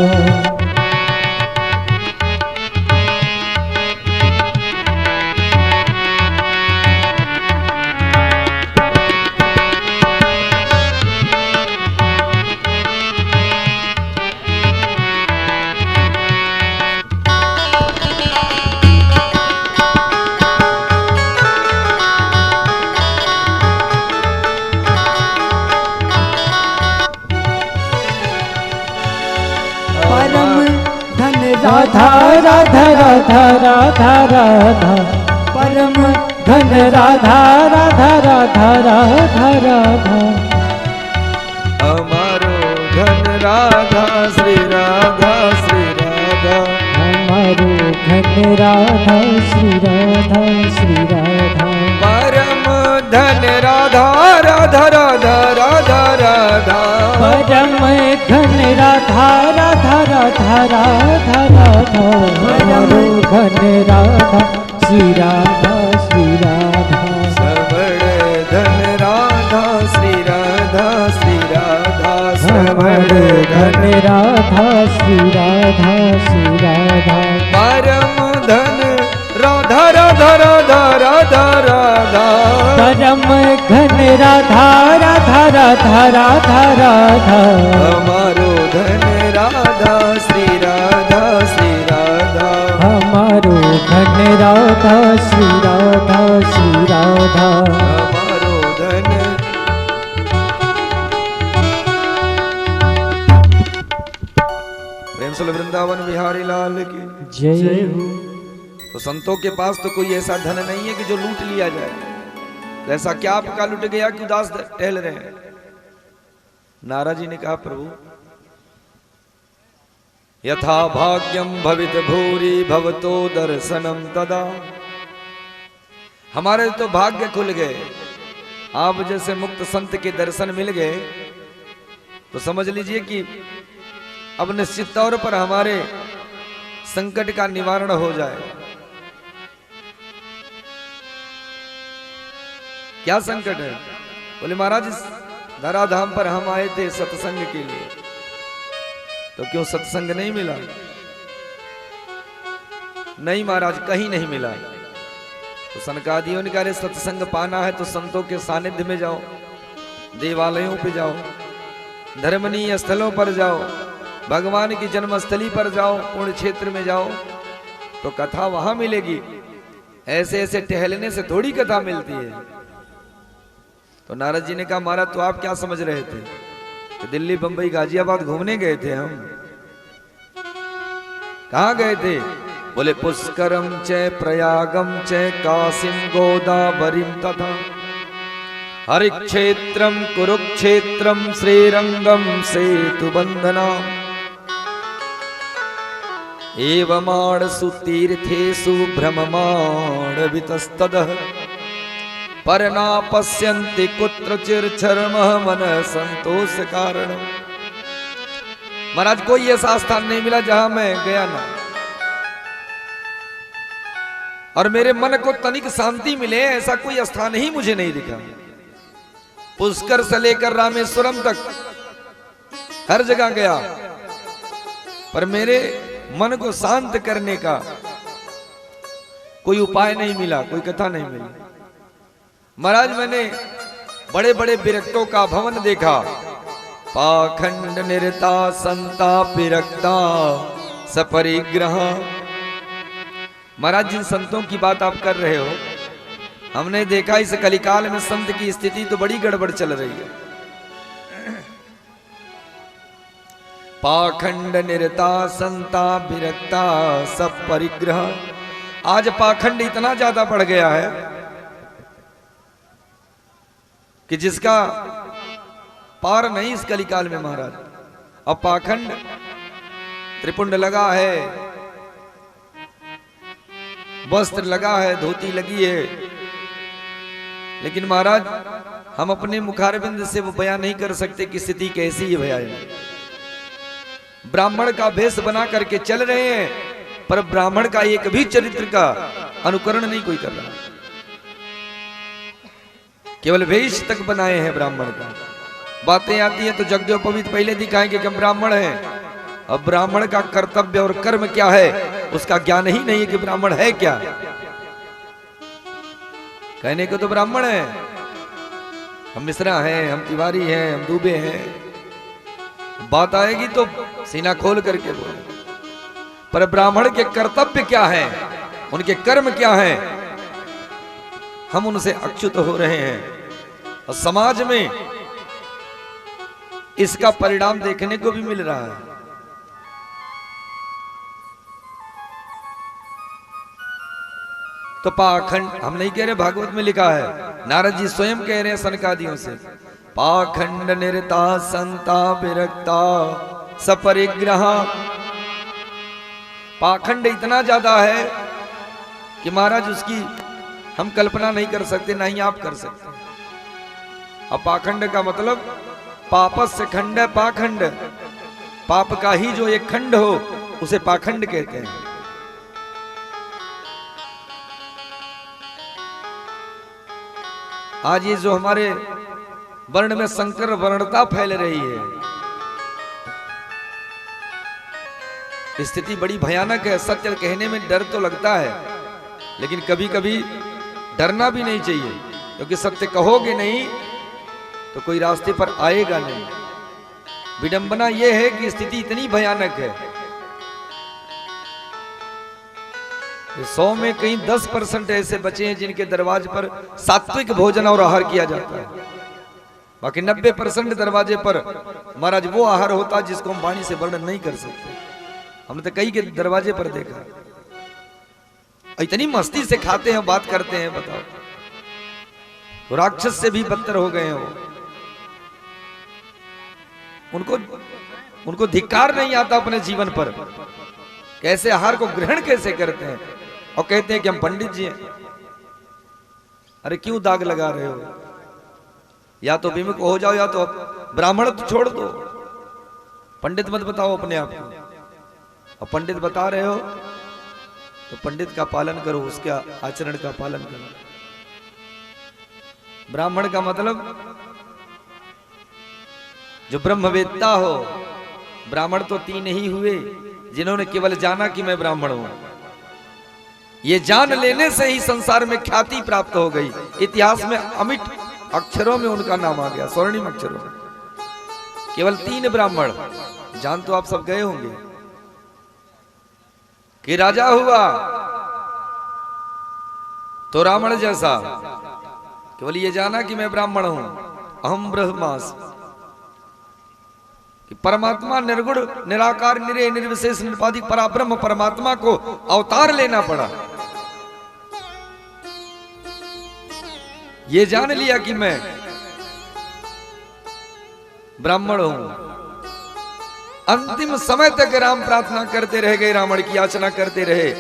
Speaker 2: राधा राधा राधा राधा राधा, परम धन राधा राधा राधा राधा राधा।
Speaker 3: हमारो धन राधा श्री राधा श्री राधा,
Speaker 2: हमारो धन राधा श्री राधा श्री राधा।
Speaker 3: परम धन राधा राधा राधा राधा राधा,
Speaker 2: परम धन राधा राधा राधा राधा राधा। हमारो धन राधा श्री राधा श्री राधा,
Speaker 3: श्रवण धन राधा श्री राधा श्री राधा, श्रवण
Speaker 2: धन राधा श्री राधा श्री राधा।
Speaker 3: परम धन राधा राधा राधा राधा राधा,
Speaker 2: परम घन राधा राधा राधा राधा राधा।
Speaker 3: हमारो धन राधा श्री राधा श्री राधा,
Speaker 2: हमारो धन राधा श्री राधा श्री राधा।
Speaker 3: हमारो धन। प्रेम से वृंदावन बिहारी लाल की
Speaker 2: जय हो।
Speaker 3: तो संतों के पास तो कोई ऐसा धन नहीं है कि जो लूट लिया जाए। तो ऐसा क्या आपका लुट गया कि उदास टहल रहे हैं? नारद जी ने कहा, प्रभु यथा भाग्यम भवित भूरि भवतो दर्शनम तदा, हमारे तो भाग्य खुल गए। आप जैसे मुक्त संत के दर्शन मिल गए तो समझ लीजिए कि अब निश्चित तौर पर हमारे संकट का निवारण हो जाए। क्या संकट है? बोले महाराज इस धराधाम पर हम आए थे सत्संग के लिए, तो क्यों सत्संग नहीं मिला? नहीं महाराज, कहीं नहीं मिला। तो सनकादियों ने कहा, अरे सत्संग पाना है तो संतों के सानिध्य में जाओ, देवालयों पे जाओ, धर्मनीय स्थलों पर जाओ, भगवान की जन्मस्थली पर जाओ, पुण्य क्षेत्र में जाओ, तो कथा वहां मिलेगी। ऐसे ऐसे टहलने से थोड़ी कथा मिलती है। तो नारद जी ने कहा, महाराज तो आप क्या समझ रहे थे कि दिल्ली बंबई गाजियाबाद घूमने गए थे? हम कहाँ गए थे? बोले पुष्करम च प्रयागम च काशीम गोदावरीम तथा हरिक्षेत्रम कुरुक्षेत्रम श्रीरंगम सेतुबंधना एवमाणसु तीर्थेषु भ्रममाणवितस्ततः परना पश्यन्ति कुत्रचिर्चर्मः मन संतोष कारण। महाराज कोई ऐसा स्थान नहीं मिला जहां मैं गया ना और मेरे मन को तनिक शांति मिले, ऐसा कोई स्थान ही मुझे नहीं दिखा। पुष्कर से लेकर रामेश्वरम तक हर जगह गया, पर मेरे मन को शांत करने का कोई उपाय नहीं मिला, कोई कथा नहीं मिली। महाराज मैंने बड़े बड़े विरक्तों का भवन देखा, पाखंड निरता संता विरक्ता सपरिग्रह। महाराज जिन संतों की बात आप कर रहे हो, हमने देखा इस कलिकाल में संत की स्थिति तो बड़ी गड़बड़ चल रही है। पाखंड निरता संता विरक्ता सब परिग्रह। आज पाखंड इतना ज्यादा बढ़ गया है कि जिसका पार नहीं इस कलिकाल में महाराज। अब पाखंड त्रिपुंड लगा है, वस्त्र लगा है, धोती लगी है, लेकिन महाराज हम अपने मुखारबिंद से वो बयान नहीं कर सकते कि स्थिति कैसी है भैया। ब्राह्मण का भेष बना करके चल रहे हैं, पर ब्राह्मण का एक भी चरित्र का अनुकरण नहीं कोई कर रहा, केवल वेश तक बनाए हैं ब्राह्मण का। बातें आती हैं तो जगदेवपवित पहले दिखाएं कि हम ब्राह्मण हैं। अब ब्राह्मण का कर्तव्य और कर्म क्या है उसका ज्ञान ही नहीं है कि ब्राह्मण है क्या। कहने को तो ब्राह्मण है, हम मिश्रा हैं, हम तिवारी हैं, हम दूबे हैं, बात आएगी तो सीना खोल करके बोले। पर ब्राह्मण के कर्तव्य क्या है, उनके कर्म क्या है, हम उनसे अच्युत हो रहे हैं। और समाज में इसका परिणाम देखने को भी मिल रहा है। तो पाखंड हम नहीं कह रहे, भागवत में लिखा है, नारद जी स्वयं कह रहे हैं सनकादियों से, पाखंड निरता संता विरक्ता सपरिग्रह। पाखंड इतना ज्यादा है कि महाराज उसकी हम कल्पना नहीं कर सकते, ना ही आप कर सकते। अब पाखंड का मतलब पापस्य खंड है, पाखंड पाप का ही जो एक खंड हो उसे पाखंड कहते हैं। आज ये जो हमारे वर्ण में संकर वर्णता फैल रही है, स्थिति बड़ी भयानक है। सत्य कहने में डर तो लगता है, लेकिन कभी कभी डरना भी नहीं चाहिए, क्योंकि सत्य कहोगे नहीं तो कोई रास्ते पर आएगा नहीं। विडंबना यह है कि स्थिति इतनी भयानक है, 100 में कहीं 10% ऐसे बचे हैं जिनके दरवाजे पर सात्विक भोजन और आहार किया जाता है। बाकी 90% दरवाजे पर महाराज वो आहार होता है जिसको हम वाणी से वर्णन नहीं कर सकते। हमने तो कई के दरवाजे पर देखा, इतनी मस्ती से खाते हैं, बात करते हैं, बताओ। तो राक्षस से भी बदतर हो गए हैं वो। उनको धिक्कार नहीं आता अपने जीवन पर, कैसे आहार को ग्रहण कैसे करते हैं, और कहते हैं कि हम पंडित जी हैं। अरे क्यों दाग लगा रहे हो? या तो विमुख हो जाओ, या तो ब्राह्मण तो छोड़ दो, पंडित मत बताओ अपने आप को। और पंडित बता रहे हो तो पंडित का पालन करो, उसके आचरण का पालन करो। ब्राह्मण का मतलब जो ब्रह्मवेत्ता हो। ब्राह्मण तो 3 ही हुए जिन्होंने केवल जाना कि मैं ब्राह्मण हूं। ये जान लेने से ही संसार में ख्याति प्राप्त हो गई। इतिहास में अमिट अक्षरों में उनका नाम आ गया, स्वर्णिम अक्षरों में। केवल 3 ब्राह्मण। जान तो आप सब गए होंगे कि राजा हुआ तो रावण जैसा, केवल ये जाना कि मैं ब्राह्मण हूं, अहम ब्रह्मास्मि, कि परमात्मा निर्गुण निराकार निरे निर्विशेष निरुपाधिक पराब्रह्म परमात्मा को अवतार लेना पड़ा। ये जान लिया कि मैं ब्राह्मण हूं। अंतिम समय तक राम प्रार्थना करते रह गए, रावण की याचना करते रहे,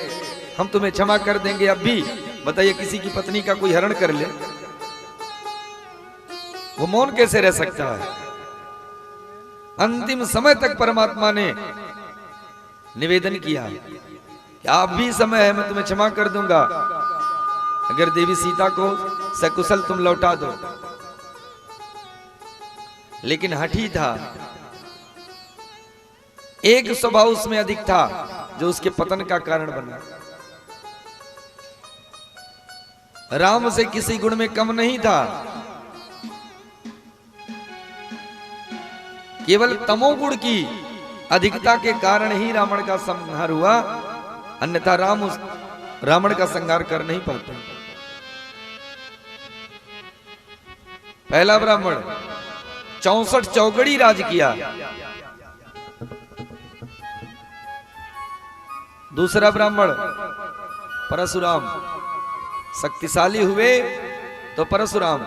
Speaker 3: हम तुम्हें क्षमा कर देंगे। अब भी बताइए, किसी की पत्नी का कोई हरण कर ले, वो मौन कैसे रह सकता है? अंतिम समय तक परमात्मा ने निवेदन किया कि आप भी समय है, मैं तुम्हें क्षमा कर दूंगा अगर देवी सीता को सकुशल तुम लौटा दो। लेकिन हठी था, एक स्वभाव उसमें अधिक था जो उसके पतन का कारण बना। राम से किसी गुण में कम नहीं था, केवल तमोगुण की अधिकता के कारण ही रावण का संहार हुआ, अन्यथा राम उस रावण का संहार कर नहीं पाते। पहला ब्राह्मण 64 चौगड़ी राज किया, दूसरा ब्राह्मण परशुराम शक्तिशाली हुए तो परशुराम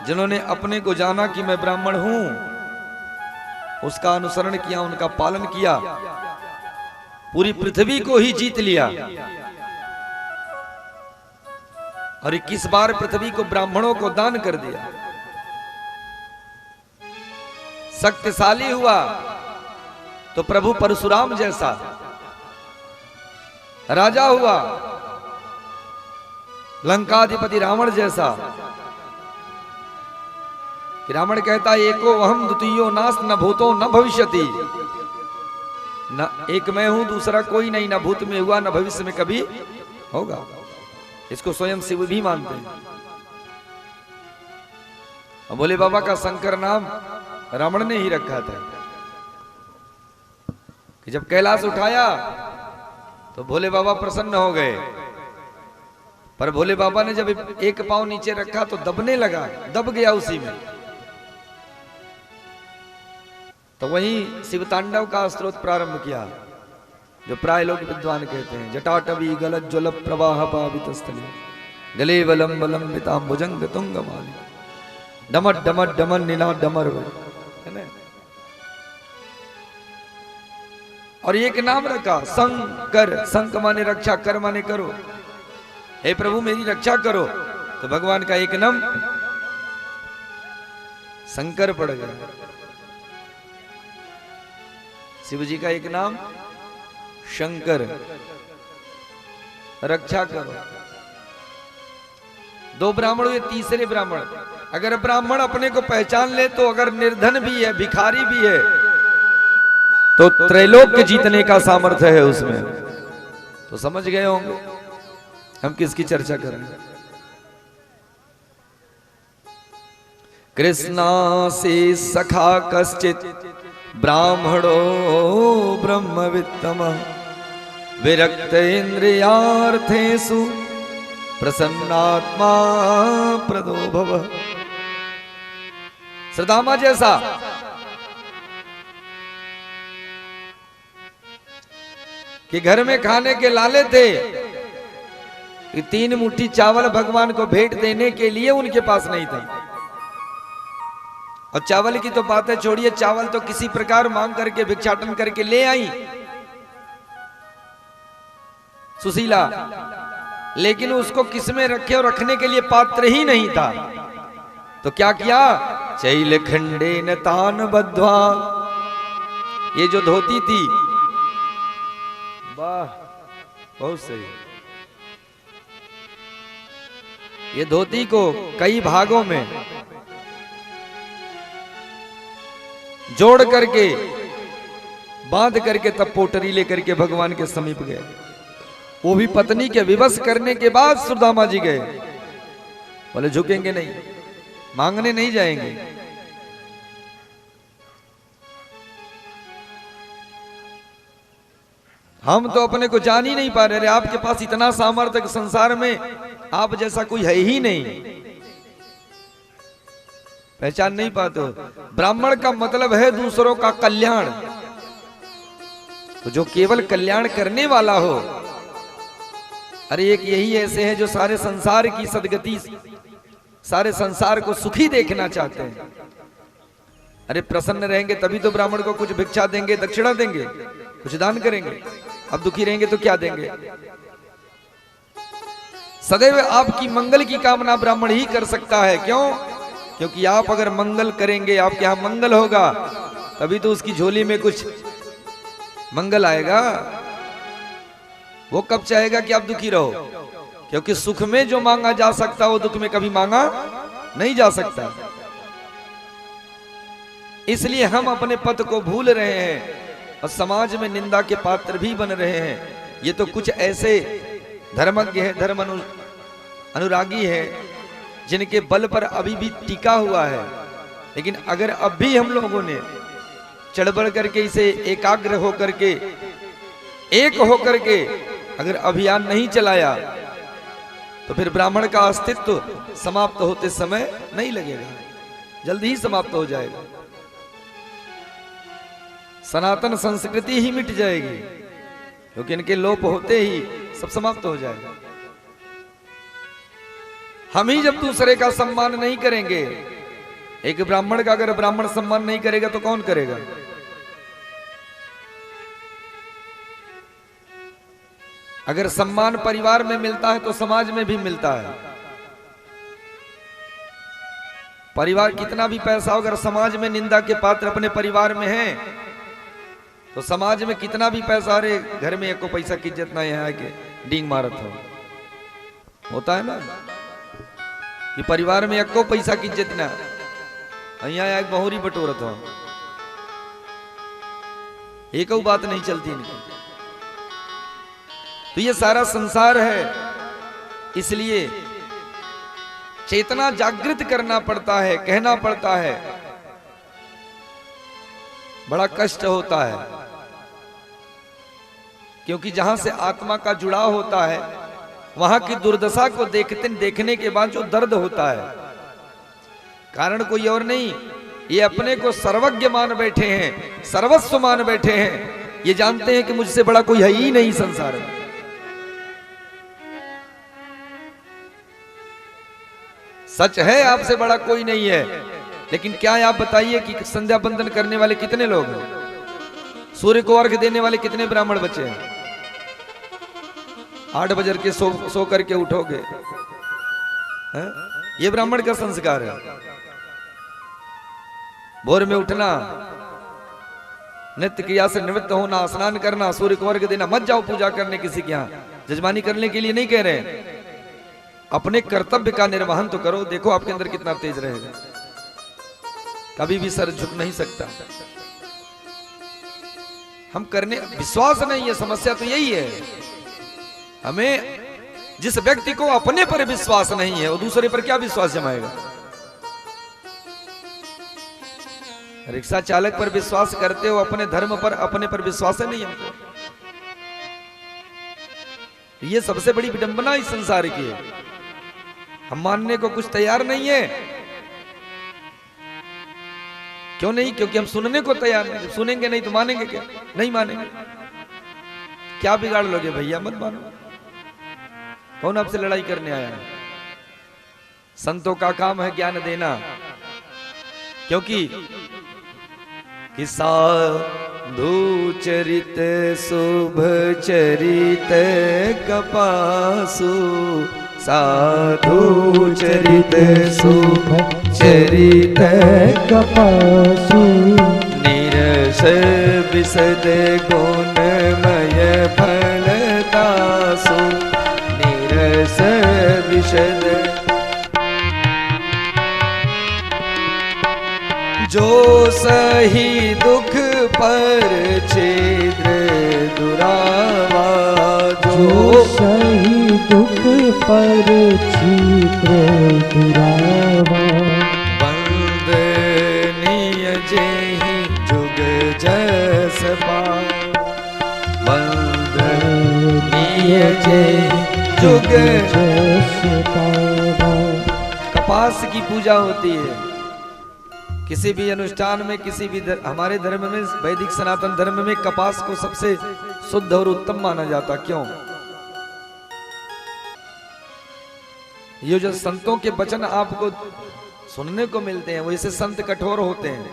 Speaker 3: जिन्होंने अपने को जाना कि मैं ब्राह्मण हूं, उसका अनुसरण किया, उनका पालन किया, पूरी पृथ्वी को ही जीत लिया और 21 बार पृथ्वी को ब्राह्मणों को दान कर दिया। शक्तिशाली हुआ तो प्रभु परशुराम जैसा राजा हुआ, लंकाधिपति रावण जैसा कि रावण कहता है एको अहम द्वितीयो नास न भूतो न भविष्यति, न एक मैं हूं दूसरा कोई नहीं, न भूत में हुआ न भविष्य में कभी होगा। इसको स्वयं शिव भी मानते हैं। भोले बाबा का शंकर नाम रावण ने ही रखा था कि जब कैलाश उठाया तो भोले बाबा प्रसन्न हो गए, पर भोले बाबा ने जब एक पांव नीचे रखा तो दबने लगा, दब गया उसी में। तो वहीं शिव तांडव का स्त्रोत प्रारंभ किया, जो प्राय लोग विद्वान कहते हैं, जटाटवी गलत ज्वल प्रवाह पावित स्थली गले वलम वलम पिताम भुजंग तुंग माली डमट डमट डमन नीला डमर, है ना। और एक नाम रखा शंकर, शंक माने रक्षा, कर माने करो। हे प्रभु मेरी रक्षा करो, तो भगवान का एक नाम शंकर पड़ गया। शिव जी का एक नाम शंकर, रक्षा करो। दो ब्राह्मण हुए, तीसरे ब्राह्मण, अगर ब्राह्मण अपने को पहचान ले तो अगर निर्धन भी है, भिखारी भी है, तो त्रैलोक्य जीतने का सामर्थ्य है उसमें। तो समझ गए होंगे हम किसकी चर्चा कर रहे हैं। कृष्णा से सखा कश्चित ब्राह्मणो ब्रह्मवित्तम विरक्त इंद्रियार्थेषु प्रसन्नात्मा प्रदो भव। श्रद्धामा जैसा कि घर में खाने के लाले थे कि 3 मुट्ठी चावल भगवान को भेंट देने के लिए उनके पास नहीं था। और चावल की तो बातें छोड़िए, चावल तो किसी प्रकार मांग करके भिक्षाटन करके ले आई सुशीला, लेकिन उसको किसमें रखे और रखने के लिए पात्र ही नहीं था। तो क्या किया, चैल खंडे न तान बद्ध्वा, ये जो धोती थी, वाह बहुत सही, ये धोती को कई भागों में जोड़ करके बांध करके तब पोटरी लेकर के भगवान के समीप गए। वो भी पत्नी के विवश करने के बाद सुदामा जी गए, बोले झुकेंगे नहीं, मांगने नहीं जाएंगे। हम तो अपने को जान ही नहीं पा रहे, आपके पास इतना सामर्थ्य संसार में आप जैसा कोई है ही नहीं। पहचान नहीं पाते हो। ब्राह्मण का मतलब है दूसरों का कल्याण। तो जो केवल कल्याण करने वाला हो, अरे एक यही ऐसे हैं जो सारे संसार की सदगति, सारे संसार को सुखी देखना चाहते हैं। अरे प्रसन्न रहेंगे तभी तो ब्राह्मण को कुछ भिक्षा देंगे, दक्षिणा देंगे, कुछ दान करेंगे। अब दुखी रहेंगे तो क्या देंगे? सदैव आपकी मंगल की कामना ब्राह्मण ही कर सकता है। क्यों? क्योंकि आप अगर मंगल करेंगे, आपके यहां मंगल होगा, तभी तो उसकी झोली में कुछ मंगल आएगा। वो कब चाहेगा कि आप दुखी रहो? क्योंकि सुख में जो मांगा जा सकता वो दुख में कभी मांगा नहीं जा सकता। इसलिए हम अपने पद को भूल रहे हैं और समाज में निंदा के पात्र भी बन रहे हैं। ये तो कुछ ऐसे धर्मज्ञ हैं, धर्म अनुरागी हैं, जिनके बल पर अभी भी टिका हुआ है। लेकिन अगर अब भी हम लोगों ने चढ़ करके इसे एकाग्र होकर के, एक होकर के अगर अभियान नहीं चलाया, तो फिर ब्राह्मण का अस्तित्व समाप्त होते समय नहीं लगेगा, जल्दी ही समाप्त हो जाएगा। सनातन संस्कृति ही मिट जाएगी, क्योंकि इनके लोप होते ही सब समाप्त हो जाएगा। हम ही जब दूसरे का सम्मान नहीं करेंगे, एक ब्राह्मण का अगर ब्राह्मण सम्मान नहीं करेगा तो कौन करेगा? अगर सम्मान परिवार में मिलता है तो समाज में भी मिलता है। परिवार कितना भी पैसा हो, अगर समाज में निंदा के पात्र अपने परिवार में हैं, तो समाज में कितना भी पैसा, अरे घर में एको पैसा की इज्जत ना यहाँ के डींग मारत हो, होता है ना कि परिवार में एको पैसा की इज्जत ना, यहाँ एक बहुरी बटोरत हो, एक बात नहीं चलती इनकी। तो ये सारा संसार है, इसलिए चेतना जागृत करना पड़ता है, कहना पड़ता है। बड़ा कष्ट होता है, क्योंकि जहां से आत्मा का जुड़ाव होता है, वहां की दुर्दशा को देखने के बाद जो दर्द होता है, कारण कोई और नहीं, ये अपने को सर्वज्ञ मान बैठे हैं, सर्वस्व मान बैठे हैं। ये जानते हैं कि मुझसे बड़ा कोई है ही नहीं संसार में। सच है, आपसे बड़ा कोई नहीं है, लेकिन क्या है आप बताइए कि संध्या बंदन करने वाले कितने लोग हैं? सूर्य को अर्घ देने वाले कितने ब्राह्मण बचे हैं? 8 बजे के सो करके उठोगे, है? ये ब्राह्मण का संस्कार है। भोर में उठना, नित्य क्रिया से निवृत्त होना, स्नान करना, सूर्य को अर्घ देना। मत जाओ पूजा करने किसी के यहाँ, जजमानी करने के लिए नहीं कह रहे, अपने कर्तव्य का निर्वहन तो करो। देखो आपके अंदर कितना तेज रहेगा, कभी भी सर झुक नहीं सकता। हम करने विश्वास नहीं है, समस्या तो यही है। हमें जिस व्यक्ति को अपने पर विश्वास नहीं है, वो दूसरे पर क्या विश्वास जमाएगा? रिक्शा चालक पर विश्वास करते हो, अपने धर्म पर, अपने पर विश्वास है नहीं हमको। ये सबसे बड़ी विडंबना इस संसार की है। हम मानने को कुछ तैयार नहीं है। क्यों नहीं? क्योंकि हम सुनने को तैयार नहीं। सुनेंगे नहीं तो मानेंगे क्या? नहीं मानेंगे। क्या बिगाड़ लोगे भैया? मत मानो। कौन आपसे लड़ाई करने आया है? संतों का काम है ज्ञान देना, क्योंकि साधु चरित शुभ चरित कपासु, साधु चरित शुभ चरित
Speaker 2: कपासु,
Speaker 3: निरस विशद गुणमय फलदासु, निरस विशद जो सही दुख पर छिद्र दुरावा,
Speaker 2: जो सही दुख पर छिद्र दुरावा,
Speaker 3: वंदनीय जेहि जुग जस पाए, वंदनीय जेहि जुग जस पाए। कपास की पूजा होती है, किसी भी अनुष्ठान में, किसी भी हमारे धर्म में, वैदिक सनातन धर्म में कपास को सबसे शुद्ध और उत्तम माना जाता। क्यों? ये जो संतों के वचन आपको सुनने को मिलते हैं, वैसे संत कठोर होते हैं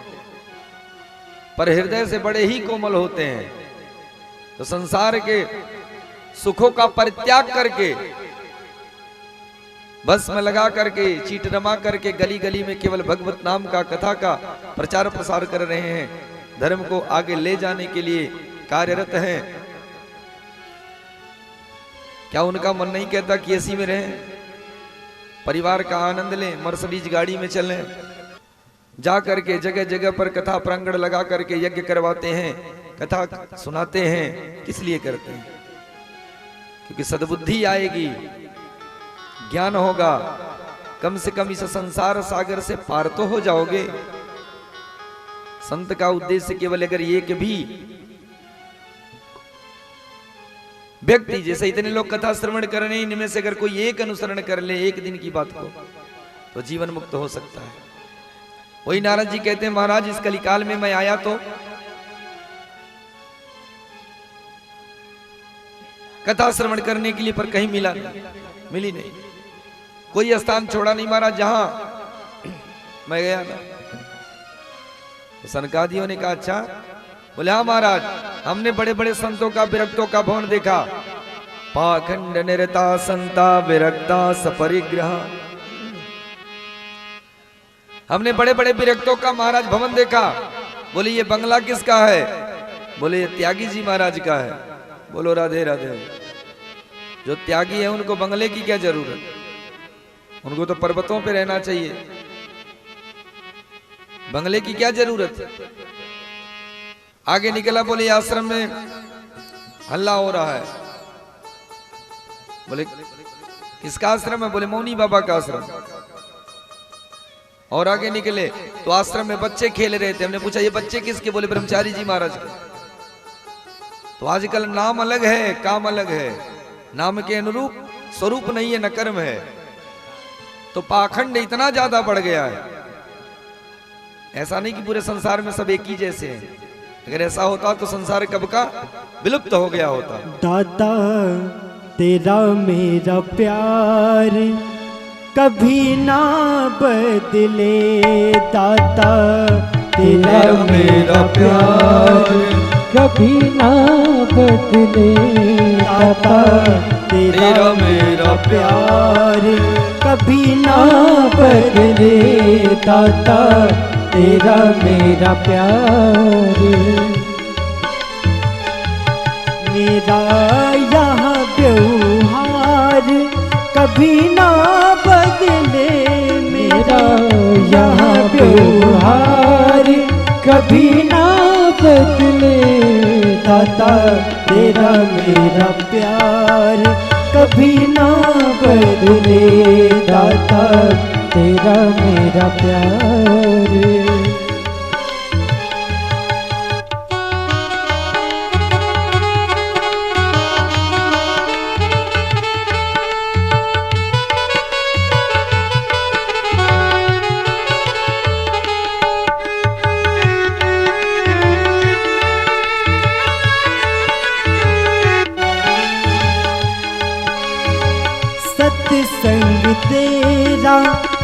Speaker 3: पर हृदय से बड़े ही कोमल होते हैं। तो संसार के सुखों का परित्याग करके, बस में लगा करके, चीट रमा करके गली गली में केवल भगवत नाम का, कथा का प्रचार प्रसार कर रहे हैं, धर्म को आगे ले जाने के लिए कार्यरत हैं। क्या उनका मन नहीं कहता कि एसी में रहें, परिवार का आनंद लें, मर्सिडीज गाड़ी में चलें, जा करके जगह जगह पर कथा प्रांगण लगा करके यज्ञ करवाते हैं, कथा सुनाते हैं। किस लिए करते हैं? क्योंकि सद्बुद्धि आएगी, ज्ञान होगा, कम से कम इस संसार सागर से पार तो हो जाओगे। संत का उद्देश्य केवल अगर एक भी व्यक्ति, जैसे इतने लोग कथा श्रवण कर रहे हैं, इनमें से अगर कोई एक अनुसरण कर ले एक दिन की बात को, तो जीवन मुक्त हो सकता है। वही नारद जी कहते हैं, महाराज इस कलिकाल में मैं आया तो कथा श्रवण करने के लिए, पर कहीं मिली नहीं, कोई स्थान छोड़ा नहीं महाराज जहां मैं गया ना। तो सनकादियों ने कहा अच्छा? बोले हाँ महाराज, हमने बड़े बड़े संतों का, विरक्तों का भवन देखा। पाखंड निरता संता विरक्ता सपरिग्रह। हमने बड़े बड़े विरक्तों का महाराज भवन देखा। बोले ये बंगला किसका है? बोले ये त्यागी जी महाराज का है। बोलो राधे राधे। जो त्यागी है उनको बंगले की क्या जरूरत, उनको तो पर्वतों पे रहना चाहिए, बंगले की क्या जरूरत है। आगे निकला, बोले आश्रम में हल्ला हो रहा है। बोले किसका आश्रम है? बोले मौनी बाबा का आश्रम। और आगे निकले तो आश्रम में बच्चे खेल रहे थे। हमने पूछा ये बच्चे किसके? बोले ब्रह्मचारी जी महाराज के। तो आजकल नाम अलग है, काम अलग है, नाम के अनुरूप स्वरूप नहीं है, न कर्म है। तो पाखंड इतना ज्यादा बढ़ गया है। ऐसा नहीं कि पूरे संसार में सब एक ही जैसे हैं। अगर ऐसा होता तो संसार कब का विलुप्त हो गया होता।
Speaker 1: दाता तेरा मेरा प्यार कभी ना बदले, दाता तेरा मेरा प्यार
Speaker 2: कभी ना बदले,
Speaker 1: दाता तेरा मेरा प्यार कभी ना बदले, दाता तेरा मेरा प्यार। मेरा यहाँ व्यवहार कभी ना बदले, मेरा यहाँ व्यवहार कभी ना बदले, दाता तेरा मेरा प्यार कभी ना बदले, दाता तेरा मेरा प्यार। सत्संग तेरा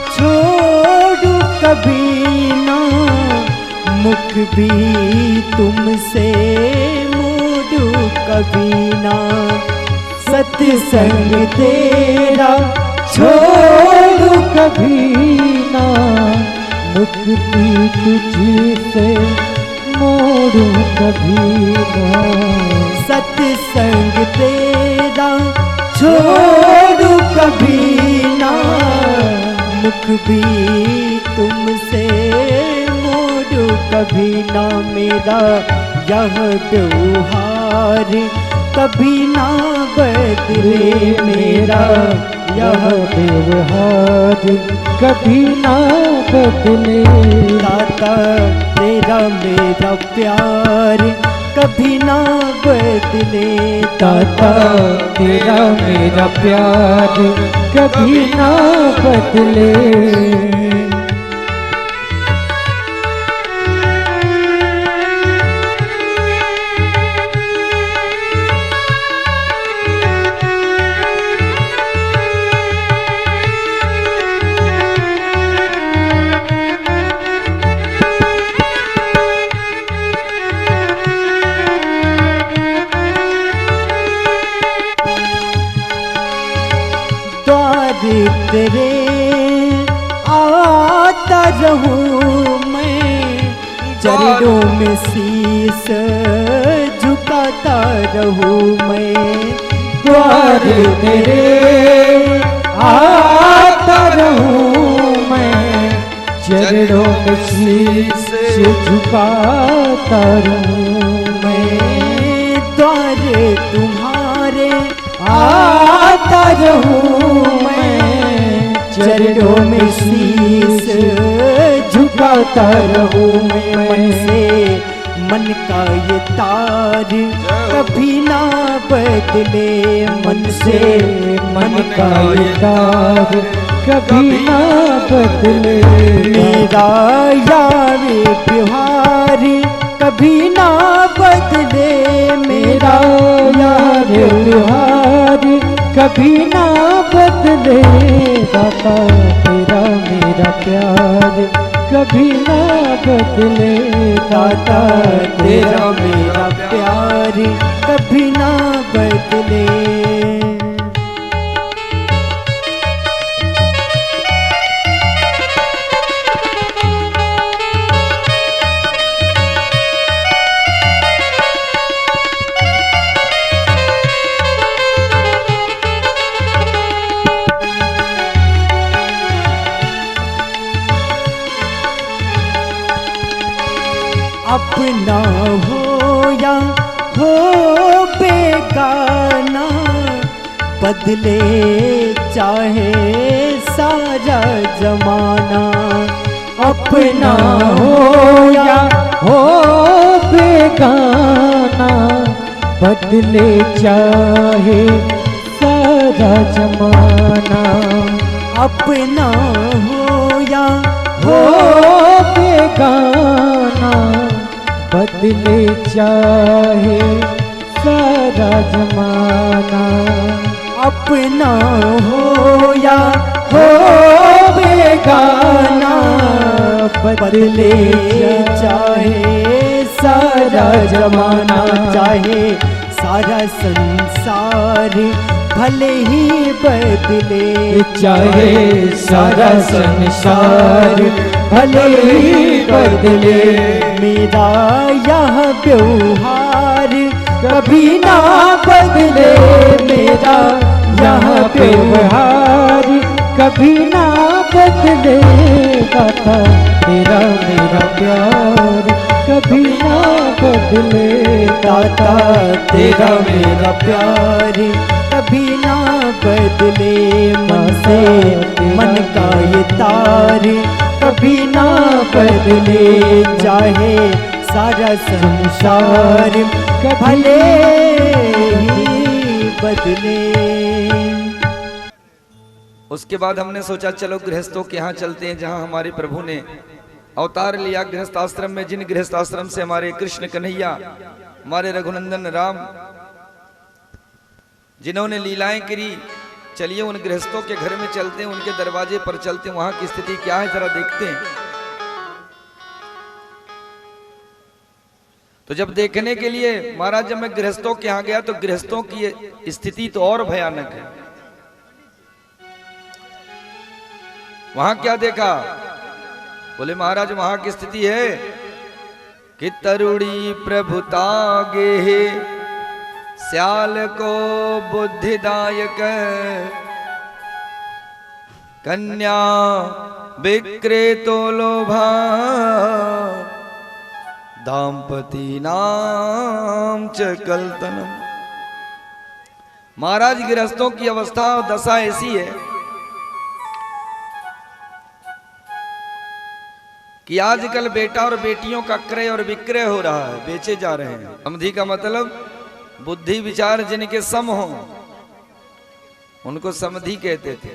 Speaker 1: छोड़ू कभी ना, मुख भी तुमसे मोड़ू कभी ना। सत्संग तेरा छोड़ू कभी ना,
Speaker 2: मुख भी तुझसे मोड़ू कभी ना।
Speaker 1: सत्संग तेरा छोड़ू कभी ना, मुख भी तुमसे मोड़ू कभी ना। मेरा यह व्यवहार कभी ना बदले, मेरा यह
Speaker 2: व्यवहार कभी ना बदले,
Speaker 1: दाता तेरा मेरा प्यार कभी ना बदले,
Speaker 2: दाता तेरा मेरा प्यार कभी ना बदले।
Speaker 1: रहूं मैं, चरणों में शीस झुकाता रहूं मैं,
Speaker 2: द्वार तेरे आता रहूं मैं, चरणों में शीश झुकाता रहूं मैं,
Speaker 1: द्वार तुम्हारे
Speaker 2: आता रहूं मैं, चरणों में शीश झुकाता रहूं मैं।
Speaker 1: मन से मन का ये तार कभी ना बदले, मन से
Speaker 2: मन का ये तार कभी ना बदले,
Speaker 1: मेरा यारे प्यार कभी ना बदले,
Speaker 2: मेरा यार प्यार कभी ना बदले, दाता तेरा मेरा प्यार कभी ना बदले,
Speaker 1: दाता तेरा मेरा प्यार कभी ना बदले। अपना हो या हो बेगाना, बदले चाहे सारा जमाना,
Speaker 2: अपना हो या हो बेगाना, बदले चाहे सारा जमाना,
Speaker 1: अपना हो या
Speaker 2: हो बेगाना, बदले चाहे सारा जमाना,
Speaker 1: अपना हो या हो बेगाना, बदले चाहे सारा जमाना, चाहे सारा संसार भले ही बदले,
Speaker 2: चाहे सारा संसार भले ही बदले,
Speaker 1: मेरा यह व्यवहार कभी ना बदले, मेरा
Speaker 2: यह व्यवहार कभी ना बदले, दाता तेरा मेरा प्यार कभी ना बदले,
Speaker 1: दाता तेरा मेरा प्यार कभी ना बदले, मन से मन का ये तार कभी ना बदले, चाहे सारा संसार भले ही बदले।
Speaker 3: उसके बाद हमने सोचा चलो गृहस्थों के यहाँ चलते हैं, जहाँ हमारे प्रभु ने अवतार लिया गृहस्थ आश्रम में, जिन गृहस्थ आश्रम से हमारे कृष्ण कन्हैया, हमारे रघुनंदन राम, जिन्होंने लीलाएं करी, चलिए उन गृहस्थों के घर में चलते हैं, उनके दरवाजे पर चलते हैं, वहां की स्थिति क्या है जरा देखते हैं। तो जब देखने के लिए महाराज, जब मैं गृहस्थों के यहाँ गया तो गृहस्थों की स्थिति तो और भयानक है। वहां क्या देखा? बोले महाराज वहां की स्थिति है कि तरुणी प्रभुतागे है, श्याल को बुद्धिदायक, कन्या विक्रेतो लोभा, दाम्पति नाम च कल्तनम। महाराज गृहस्थों की अवस्था और दशा ऐसी है कि आजकल बेटा और बेटियों का क्रय और विक्रय हो रहा है, बेचे जा रहे हैं। समधि का मतलब बुद्धि विचार जिनके सम हो उनको समधि कहते थे।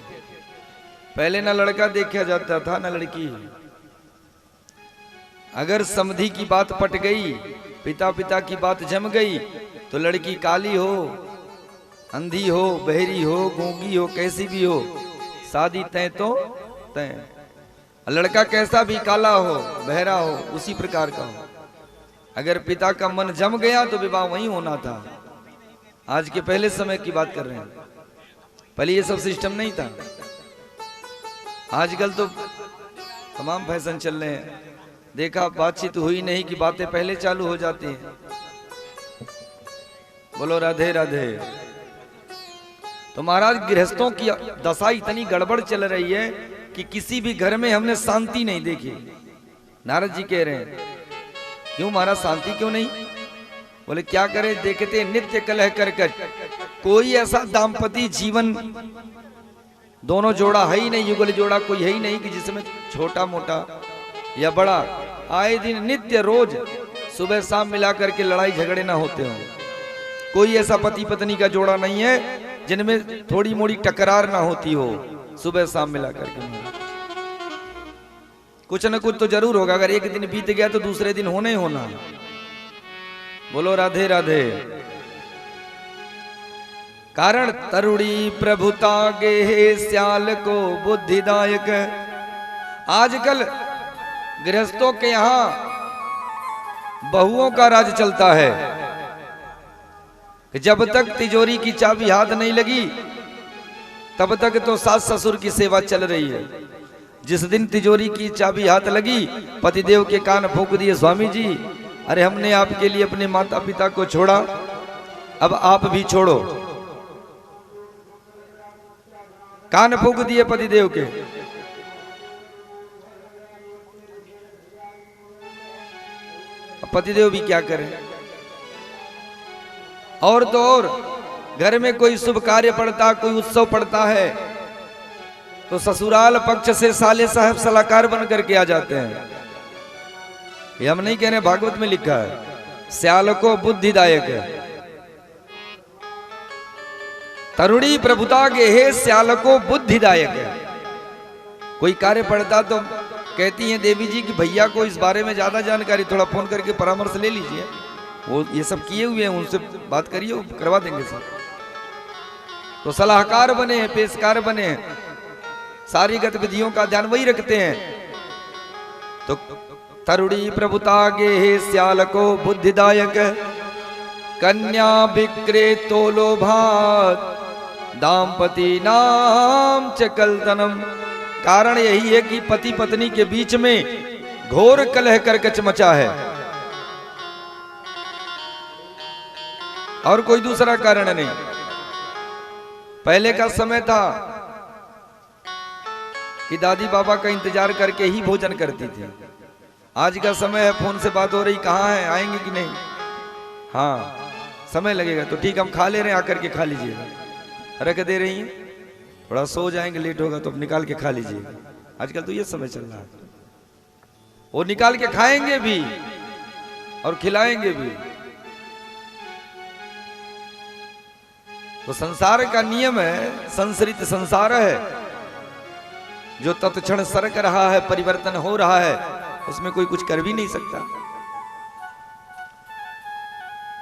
Speaker 3: पहले ना लड़का देखा जाता था ना लड़की। अगर समधि की बात पट गई, पिता पिता की बात जम गई, तो लड़की काली हो, अंधी हो, बहरी हो, गूंगी हो, कैसी भी हो, शादी तय तो तय। लड़का कैसा भी काला हो, बहरा हो, उसी प्रकार का हो। अगर पिता का मन जम गया तो विवाह वहीं होना था। आज के पहले समय की बात कर रहे हैं, पहले ये सब सिस्टम नहीं था। आजकल तो तमाम फैशन चल रहे हैं। देखा बातचीत हुई नहीं कि बातें पहले चालू हो जाती हैं। बोलो राधे राधे। तो महाराज गृहस्थों की दशा इतनी गड़बड़ चल रही है कि किसी भी घर में हमने शांति नहीं देखी। नारद जी कह रहे हैं क्यों महाराज शांति क्यों नहीं? बोले क्या करे, देखते नित्य कलह कर कोई ऐसा दाम्पत्य जीवन दोनों जोड़ा है ही नहीं, युगल जोड़ा कोई है ही नहीं कि जिसमें छोटा मोटा या बड़ा आए दिन नित्य रोज सुबह शाम मिला करके लड़ाई झगड़े ना होते हो। कोई ऐसा पति पत्नी का जोड़ा नहीं है जिनमें थोड़ी मोड़ी टकरार ना होती हो सुबह शाम मिला करके। कुछ न कुछ तो जरूर होगा, अगर एक दिन बीत गया तो दूसरे दिन होना ही होना। बोलो राधे राधे। कारण तरुणी प्रभुता गे श्याल को बुद्धिदायक। आजकल गृहस्थों के यहां बहुओं का राज चलता है कि जब तक तिजोरी की चाबी हाथ नहीं लगी तब तक तो सास ससुर की सेवा चल रही है। जिस दिन तिजोरी की चाबी हाथ लगी पतिदेव के कान फूंक दिए, स्वामी जी अरे हमने आपके लिए अपने माता पिता को छोड़ा, अब आप भी छोड़ो। कान फूंक दिए पतिदेव के। अब पतिदेव भी क्या करें। और तो और घर में कोई शुभ कार्य पड़ता, कोई उत्सव पड़ता है तो ससुराल पक्ष से साले साहब सलाहकार बन करके आ जाते हैं। ये हम नहीं कह रहे, भागवत में लिखा है श्याल को बुद्धिदायक है। तरुणी प्रभुता के हे श्याल को बुद्धिदायक है। कोई कार्य पड़ता तो कहती हैं देवी जी कि भैया को इस बारे में ज्यादा जानकारी, थोड़ा फोन करके परामर्श ले लीजिए, वो ये सब किए हुए हैं, उनसे बात करिए, करवा देंगे सब। तो सलाहकार बने हैं, पेशकार बने हैं, सारी गतिविधियों का ध्यान वही रखते हैं। तो तरुणी प्रभुता गे हे श्याल को बुद्धिदायक। कन्या विक्रेतो लोभात दाम्पति नाम चकलतनम। कारण यही है कि पति पत्नी के बीच में घोर कलह करकच मचा है और कोई दूसरा कारण नहीं। पहले का समय था कि दादी बाबा का इंतजार करके ही भोजन करती थी। आज का समय है फोन से बात हो रही, कहाँ है, आएंगे कि नहीं, हाँ समय लगेगा तो ठीक हम खा ले रहे हैं, आकर के खा लीजिएगा, रख दे रही हैं, थोड़ा सो जाएंगे लेट होगा तो निकाल के खा लीजिएगा। आजकल तो ये समय चल रहा है, वो निकाल के खाएंगे भी और खिलाएंगे भी। तो संसार का नियम है, संसरित संसार है, जो तत्क्षण सरक रहा है, परिवर्तन हो रहा है, उसमें कोई कुछ कर भी नहीं सकता।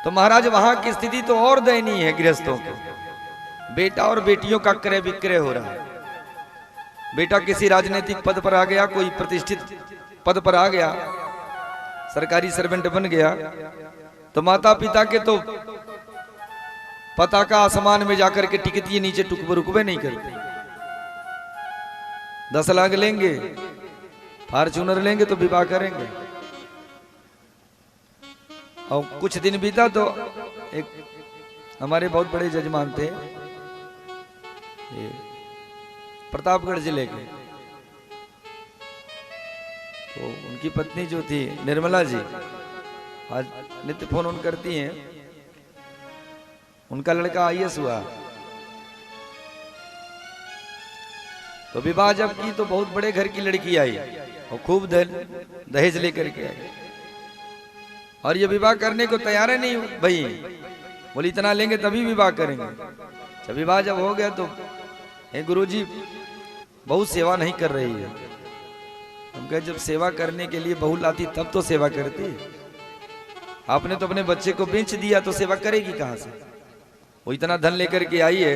Speaker 3: तो महाराज वहां की स्थिति तो और दयनीय है गृहस्थों की। बेटा और बेटियों का क्रय विक्रय हो रहा है। बेटा किसी राजनीतिक पद पर आ गया, कोई प्रतिष्ठित पद पर आ गया, सरकारी सर्वेंट बन गया, तो माता पिता के तो पताका आसमान में जाकर के टिकती है, नीचे रुकवे नहीं करते। 10 लाख लेंगे, फॉर्च्यूनर लेंगे तो विवाह करेंगे। और कुछ दिन बीता तो एक हमारे बहुत बड़े जजमान थे, ये प्रतापगढ़ जिले के, तो उनकी पत्नी जो थी निर्मला जी, आज नित्य फोन ऑन करती हैं। उनका लड़का IAS हुआ, तो विवाह जब की तो बहुत बड़े घर की लड़की आई और खूब दहेज लेकर के आई, और ये विवाह करने को तैयार है नहीं भाई, बोली इतना लेंगे तभी विवाह करेंगे। जब विवाह जब हो गया तो गुरुजी बहुत सेवा नहीं कर रही है। हम कहे जब सेवा करने के लिए बहू लाती तब तो सेवा करती, आपने तो अपने बच्चे को बेच दिया तो सेवा करेगी कहां से। वो इतना धन लेकर के आई है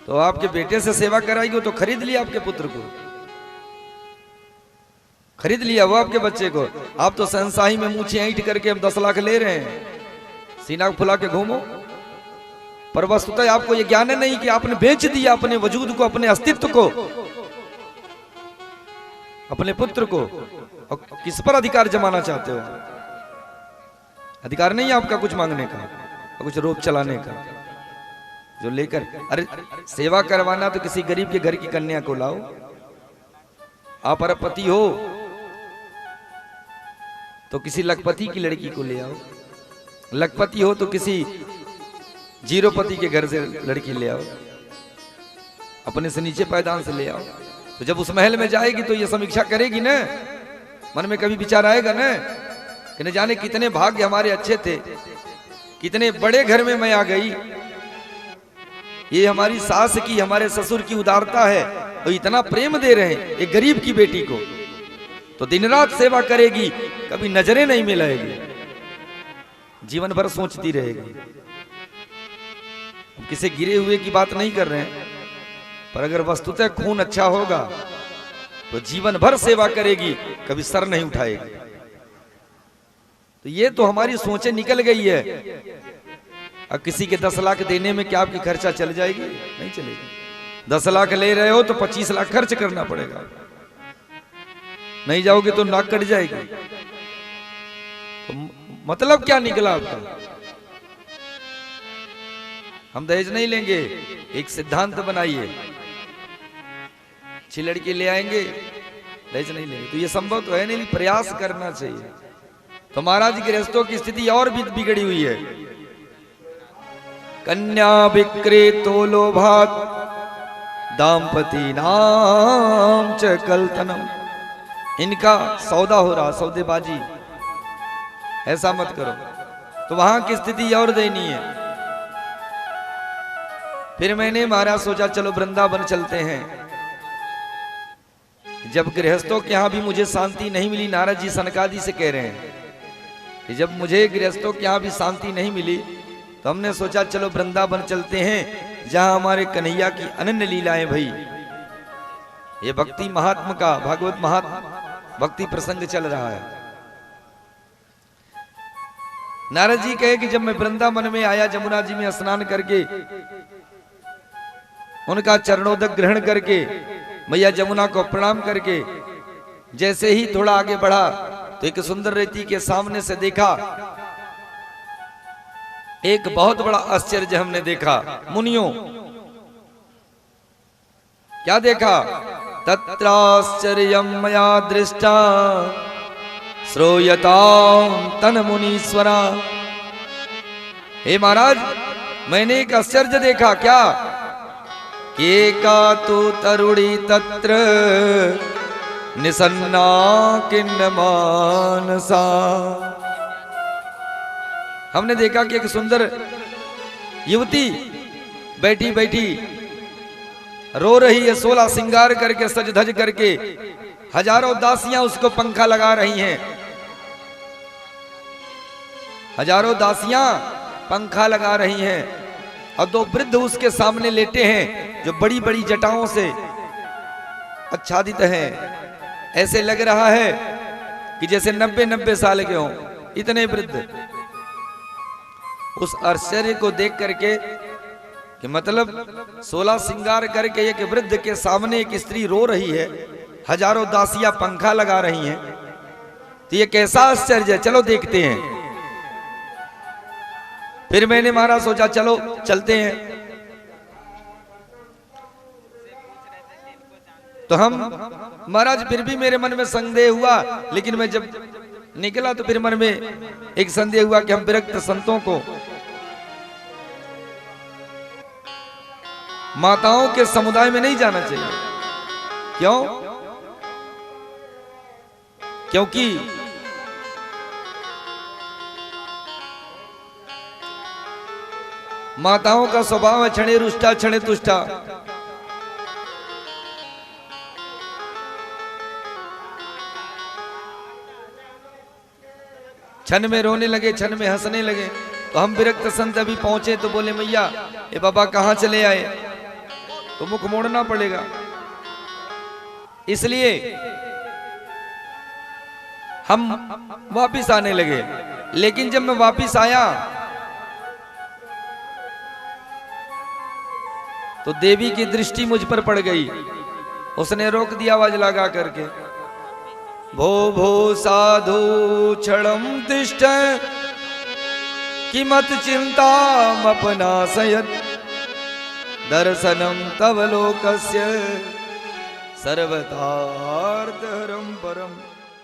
Speaker 3: तो आपके बेटे से सेवा कराएगी, तो खरीद लिया आपके पुत्र को, खरीद लिया वो आपके बच्चे को। आप तो संसाही में मूछे ऐंठ करके अब 10 लाख ले रहे हैं, सीना फुला के घूमो, पर वस्तुतः आपको ये ज्ञान नहीं कि आपने बेच दिया अपने वजूद को, अपने अस्तित्व को। अपने पुत्र को, और किस पर अधिकार जमाना चाहते हो? अधिकार नहीं है आपका कुछ मांगने का, कुछ रोप चलाने का। जो लेकर, अरे सेवा करवाना तो किसी गरीब के घर की कन्या को लाओ। आप अरबपति हो तो किसी लखपति की लड़की को ले आओ, लखपति हो तो किसी जीरोपति के घर से लड़की ले आओ, अपने से नीचे पायदान से ले आओ। तो जब उस महल में जाएगी तो ये समीक्षा करेगी ना, मन में कभी विचार आएगा ना कि न जाने कितने भाग्य हमारे अच्छे थे, कितने बड़े घर में मैं आ गई। ये हमारी सास की, हमारे ससुर की उदारता है, तो इतना प्रेम दे रहे हैं एक गरीब की बेटी को, तो दिन रात सेवा करेगी, कभी नजरें नहीं मिलाएगी, जीवन भर सोचती रहेगी। किसी गिरे हुए की बात नहीं कर रहे हैं, पर अगर वस्तुतः खून अच्छा होगा तो जीवन भर सेवा करेगी, कभी सर नहीं उठाएगी। तो ये तो हमारी सोचें निकल गई है। अब किसी के 10 लाख देने में क्या आपकी खर्चा चल जाएगी? नहीं चलेगी। 10 लाख ले रहे हो तो 25 लाख खर्च करना पड़ेगा, नहीं जाओगे तो नाक कट जाएगी। तो मतलब क्या निकला आपका? हम दहेज नहीं लेंगे, एक सिद्धांत बनाइए, अच्छी लड़की ले आएंगे, दहेज नहीं लेंगे। तो ये संभव तो है नहीं, प्रयास करना चाहिए। तो महाराज गृहस्थों की स्थिति और भी बिगड़ी हुई है। कन्या विक्रेतो लोभात दाम्पति नाम च कलतनम। इनका सौदा हो रहा, सौदेबाजी, ऐसा मत करो। तो वहां की स्थिति और दयनीय है। फिर मैंने महाराज सोचा चलो वृंदावन चलते हैं। जब गृहस्थों के यहां भी मुझे शांति नहीं मिली, नारद जी सनकादि से कह रहे हैं कि जब मुझे गृहस्थों के यहां भी शांति नहीं मिली, तो हमने सोचा चलो वृंदावन चलते हैं, जहां हमारे कन्हैया की अनन्य लीलाएं भई। ये भक्ति महात्मा का, भागवत महात्मा भक्ति प्रसंग चल रहा है। नारद जी कहे कि जब मैं वृंदावन में आया, जमुना जी में स्नान करके उनका चरणोदक ग्रहण करके, मैया जमुना को प्रणाम करके जैसे ही थोड़ा आगे बढ़ा तो एक सुंदर रेती के सामने से देखा, एक बहुत बड़ा आश्चर्य हमने देखा। मुनियों, क्या देखा? तत्राश्चर्यं मया दृष्टा श्रूयतां तन मुनीश्वरा। हे महाराज, मैंने एक आश्चर्य देखा। क्या? एका तो तरुणी तत्र निसन्ना किन्न मानसा। हमने देखा कि एक सुंदर युवती बैठी बैठी रो रही है, 16 श्रृंगार करके, सज धज करके। हजारों दासियां उसको पंखा लगा रही हैं, हजारों दासियां पंखा लगा रही हैं, और 2 वृद्ध उसके सामने लेटे हैं जो बड़ी बड़ी जटाओं से आच्छादित हैं। ऐसे लग रहा है कि जैसे 90-90 साल के हों, इतने वृद्ध। उस आश्चर्य को देख करके कि मतलब 16 श्रृंगार करके एक वृद्ध के सामने एक स्त्री रो रही है, हजारों दासियां पंखा लगा रही हैं, तो ये कैसा आश्चर्य है? चलो देखते हैं। फिर मैंने महाराज सोचा चलो चलते हैं। तो हम महाराज, फिर भी मेरे मन में संदेह हुआ, लेकिन मैं जब निकला तो फिर मन में एक संदेह हुआ कि हम विरक्त संतों को माताओं के समुदाय में नहीं जाना चाहिए। क्यों? क्योंकि माताओं का स्वभाव है क्षणे रुष्टा क्षणे तुष्टा। क्षण में रोने लगे, क्षण में हंसने लगे। तो हम विरक्त संत अभी पहुंचे तो बोले, मैया ये बाबा कहां चले आए? तो मुख मोड़ना पड़ेगा। इसलिए हम वापिस आने लगे। लेकिन जब मैं वापिस आया तो देवी की दृष्टि मुझ पर पड़ गई। उसने रोक दिया आवाज लगा करके, भो भो साधु क्षणं तिष्ठ किमत चिन्तामपनाशयत् दर्शनं तव लोकस्य सर्वथार्थहरं परम्।